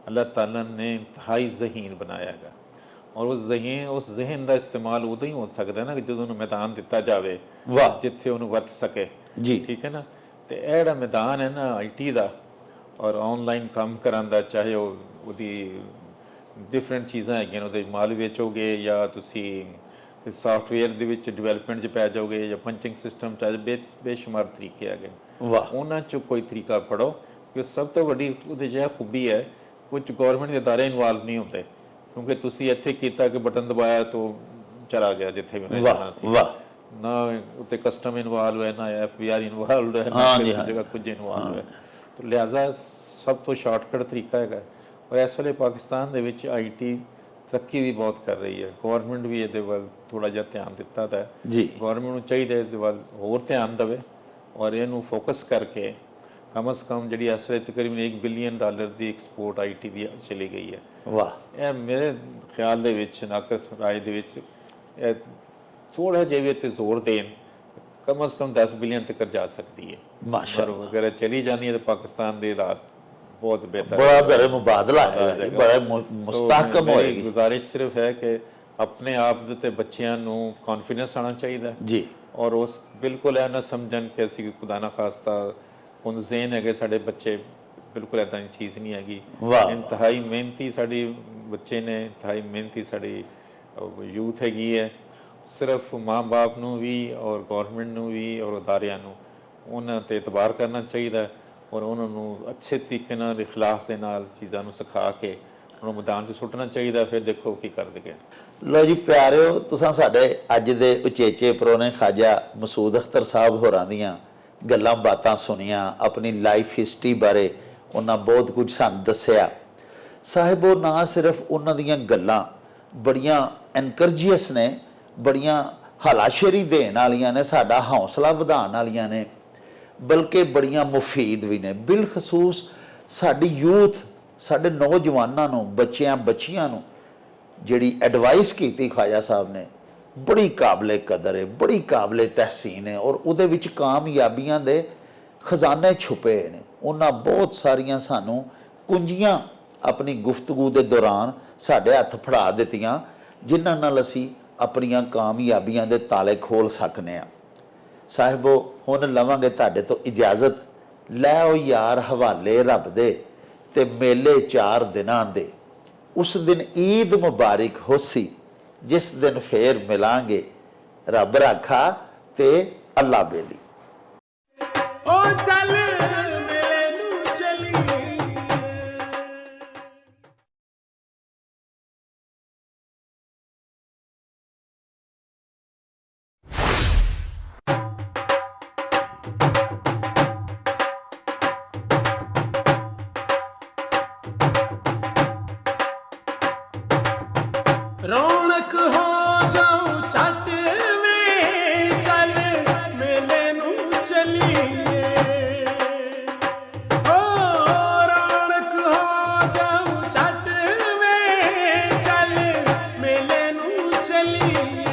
ਅੱਲਾਹ ਤਾਲਾ ਨੇ ਇੰਤਹਾਈ ਜ਼ਹੀਨ ਬਣਾਇਆ ਹੈਗਾ। ਔਰ ਉਸ ਜ਼ਹਿਨ ਦਾ ਇਸਤੇਮਾਲ ਉਦੋਂ ਹੀ ਹੋ ਸਕਦਾ ਨਾ ਕਿ ਜਦੋਂ ਉਹਨੂੰ ਮੈਦਾਨ ਦਿੱਤਾ ਜਾਵੇ ਜਿੱਥੇ ਉਹਨੂੰ ਵਰਤ ਸਕੇ। ਠੀਕ ਹੈ ਨਾ। ਤੇ ਇਹ ਜਿਹੜਾ ਮੈਦਾਨ ਹੈ ਨਾ IT ਦਾ ਔਰ ਆਨਲਾਈਨ ਕੰਮ ਕਰਨ ਦਾ, ਚਾਹੇ ਉਹਦੀ ਡਿਫਰੈਂਟ ਚੀਜ਼ਾਂ ਹੈਗੀਆਂ, ਉਹਦੇ ਮਾਲ ਵੇਚੋਗੇ ਜਾਂ ਤੁਸੀਂ ਸਾਫਟਵੇਅਰ ਦੇ ਵਿੱਚ ਡਿਵੈਲਪਮੈਂਟ 'ਚ ਪੈ ਜਾਓਗੇ ਜਾਂ ਪੰਚਿੰਗ ਸਿਸਟਮ 'ਚ ਬੇਸ਼ੁਮਾਰ ਤਰੀਕੇ ਹੈਗੇ। ਉਹਨਾਂ 'ਚੋਂ ਕੋਈ ਤਰੀਕਾ ਪੜ੍ਹੋ ਕਿ ਸਭ ਤੋਂ ਵੱਡੀ ਉਹਦੇ 'ਚ ਇਹ ਖੂਬੀ ਹੈ ਕੁਝ ਗੌਰਮੈਂਟ ਦੇ ਅਦਾਰੇ ਇਨਵਾਲਵ ਨਹੀਂ ਹੁੰਦੇ, ਕਿਉਂਕਿ ਤੁਸੀਂ ਇੱਥੇ ਕੀਤਾ ਕਿ ਬਟਨ ਦਬਾਇਆ ਤਾਂ ਚਲਾ ਗਿਆ ਜਿੱਥੇ ਵੀ ਜਾਣਾ ਸੀ। ਨਾ ਉੱਤੇ ਕਸਟਮ ਇਨਵਾਲਵ ਹੈ, ਨਾ FBI ਇਨਵਾਲਵ ਹੈ, ਨਾ ਕਿਸੇ ਜਗ੍ਹਾ ਕੁਝ ਇਨਵਾਲਵ ਹੈ। ਤਾਂ ਲਿਹਾਜ਼ਾ ਸਭ ਤੋਂ ਸ਼ਾਰਟਕਟ ਤਰੀਕਾ ਹੈਗਾ। ਔਰ ਇਸ ਵੇਲੇ ਪਾਕਿਸਤਾਨ ਦੇ ਵਿੱਚ IT ਤਰੱਕੀ ਵੀ ਬਹੁਤ ਕਰ ਰਹੀ ਹੈ। ਗੌਰਮੈਂਟ ਵੀ ਇਹਦੇ ਵੱਲ ਥੋੜ੍ਹਾ ਜਿਹਾ ਧਿਆਨ ਦਿੱਤਾ ਤਾਂ ਗੌਰਮੈਂਟ ਨੂੰ ਚਾਹੀਦਾ ਇਹਦੇ ਵੱਲ ਹੋਰ ਧਿਆਨ ਦੇਵੇ ਔਰ ਇਹਨੂੰ ਫੋਕਸ ਕਰਕੇ ਕਮ ਸੇ ਕਮ ਜਿਹੜੀ ਇਸ ਵੇਲੇ ਤਕਰੀਬਨ $1 ਬਿਲੀਅਨ ਦੀ ਐਕਸਪੋਰਟ IT ਦੀ ਚਲੀ ਗਈ ਹੈ। ਇਹ ਮੇਰੇ ਖਿਆਲ ਦੇ ਵਿੱਚ ਨਾਕਸ ਰਾਏ ਦੇ ਵਿੱਚ ਇਹ ਥੋੜ੍ਹਾ ਜਿਹਾ ਵੀ ਇੱਥੇ ਜ਼ੋਰ ਦੇਣ, ਕਮ ਸੇ ਕਮ 10 ਬਿਲੀਅਨ ਤੱਕ ਜਾ ਸਕਦੀ ਹੈ। ਮਾਸ਼ਾਅੱਲਾ ਅਗਰ ਚਲੀ ਜਾਂਦੀ ਹੈ ਤਾਂ ਪਾਕਿਸਤਾਨ ਦੇ ਹਾਲਾਤ ਬਹੁਤ ਬਿਹਤਰ, ਬੜਾ ਜ਼ਰੇ ਮੁਬਾਦਲਾ ਹੈ, ਬੜਾ ਮੁਸਤਹਕਮ ਹੋਏਗੀ। ਗੁਜ਼ਾਰਿਸ਼ ਸਿਰਫ ਹੈ ਕਿ ਆਪਣੇ ਆਪ ਦੇ ਤੇ ਬੱਚਿਆਂ ਨੂੰ ਕੌਨਫੀਡੈਂਸ ਆਉਣਾ ਚਾਹੀਦਾ ਜੀ। ਔਰ ਉਸ ਬਿਲਕੁਲ ਇਹ ਨਾ ਸਮਝਣ ਕਿ ਅਸੀਂ ਖੁਦਾ ਨਾ ਖਾਸਤਾ ਕੁੰਜ਼ੇਨ ਹੈਗੇ ਸਾਡੇ ਬੱਚੇ, ਬਿਲਕੁਲ ਇੱਦਾਂ ਦੀ ਚੀਜ਼ ਨਹੀਂ ਹੈਗੀ। ਇੰਤਹਾਈ ਮਿਹਨਤੀ ਸਾਡੀ ਬੱਚੇ ਨੇ, ਇੰਤਹਾਈ ਮਿਹਨਤੀ ਸਾਡੀ ਯੂਥ ਹੈਗੀ ਹੈ। ਸਿਰਫ ਮਾਂ ਬਾਪ ਨੂੰ ਵੀ ਔਰ ਗੌਰਮੈਂਟ ਨੂੰ ਵੀ ਔਰ ਅਦਾਰਿਆਂ ਨੂੰ ਉਹਨਾਂ 'ਤੇ ਇਤਬਾਰ ਕਰਨਾ ਚਾਹੀਦਾ ਔਰ ਉਹਨਾਂ ਨੂੰ ਅੱਛੇ ਤਰੀਕੇ ਨਾਲ ਇਖਲਾਸ ਦੇ ਨਾਲ ਚੀਜ਼ਾਂ ਨੂੰ ਸਿਖਾ ਕੇ ਉਹਨੂੰ ਮੈਦਾਨ 'ਚ ਸੁੱਟਣਾ ਚਾਹੀਦਾ। ਫਿਰ ਦੇਖੋ ਕੀ ਕਰਦੇ। ਲਓ ਜੀ ਪਿਆਰਿਓ, ਤੁਸੀਂ ਸਾਡੇ ਅੱਜ ਦੇ ਉਚੇਚੇ ਪਰੋਣੇ ਖਾਜਾ ਮਸੂਦ ਅਖਤਰ ਸਾਹਿਬ ਹੋਰਾਂ ਦੀਆਂ ਗੱਲਾਂ ਬਾਤਾਂ ਸੁਣੀਆਂ, ਆਪਣੀ ਲਾਈਫ ਹਿਸਟਰੀ ਬਾਰੇ ਉਹਨਾਂ ਬਹੁਤ ਕੁਝ ਸਾਨੂੰ ਦੱਸਿਆ। ਸਾਹਿਬੋ, ਨਾ ਸਿਰਫ ਉਹਨਾਂ ਦੀਆਂ ਗੱਲਾਂ ਬੜੀਆਂ ਐਨਕਰੇਜੀਅਸ ਨੇ, ਬੜੀਆਂ ਹਲਾਸ਼ੇਰੀ ਦੇਣ ਵਾਲੀਆਂ ਨੇ, ਸਾਡਾ ਹੌਸਲਾ ਵਧਾਉਣ ਵਾਲੀਆਂ ਨੇ, ਬਲਕਿ ਬੜੀਆਂ ਮੁਫੀਦ ਵੀ ਨੇ। ਬਿਲਖਸੂਸ ਸਾਡੀ ਯੂਥ, ਸਾਡੇ ਨੌਜਵਾਨਾਂ ਨੂੰ, ਬੱਚਿਆਂ ਨੂੰ ਜਿਹੜੀ ਐਡਵਾਈਸ ਕੀਤੀ ਖਾਜਾ ਸਾਹਿਬ ਨੇ, ਬੜੀ ਕਾਬਲੇ ਕਦਰ ਹੈ, ਬੜੀ ਕਾਬਲੇ ਤਹਿਸੀਨ ਹੈ ਔਰ ਉਹਦੇ ਵਿੱਚ ਕਾਮਯਾਬੀਆਂ ਦੇ ਖਜ਼ਾਨੇ ਛੁਪੇ ਨੇ। ਉਹਨਾਂ ਬਹੁਤ ਸਾਰੀਆਂ ਸਾਨੂੰ ਕੁੰਜੀਆਂ ਆਪਣੀ ਗੁਫ਼ਤਗੂ ਦੇ ਦੌਰਾਨ ਸਾਡੇ ਹੱਥ ਫੜਾ ਦਿੱਤੀਆਂ, ਜਿਨ੍ਹਾਂ ਨਾਲ ਅਸੀਂ ਆਪਣੀਆਂ ਕਾਮਯਾਬੀਆਂ ਦੇ ਤਾਲੇ ਖੋਲ ਸਕਨੇ ਆ। ਸਾਹਿਬੋ, ਹੁਣ ਲਵਾਂਗੇ ਤੁਹਾਡੇ ਤੋਂ ਇਜਾਜ਼ਤ। ਲੈ ਉਹ ਯਾਰ ਹਵਾਲੇ ਰੱਬ ਦੇ ਤੇ ਮੇਲੇ 4 ਦਿਨਾਂ ਦੇ। ਉਸ ਦਿਨ ਈਦ ਮੁਬਾਰਕ ਹੋਸੀ, ਜਿਸ ਦਿਨ ਫੇਰ ਮਿਲਾਂਗੇ। ਰੱਬ ਰਾਖਾ ਤੇ ਅੱਲਾ ਬੇਲੀ। ਓ ਚੱਲ ਮੇਲੇ ਨੂੰ ਚਲੀਏ। ਰੌਣਕ ਹੋ ਜਾਊ ਛੱਟ ਵੇ, ਚੱਲ ਮੇਲੇ ਨੂੰ ਚਲੀਏ। ਓ ਰੌਣਕ ਹੋ ਜਾਊ ਛੱਟ ਵੇ, ਚੱਲ ਮੇਲੇ ਨੂੰ ਚਲੀਏ।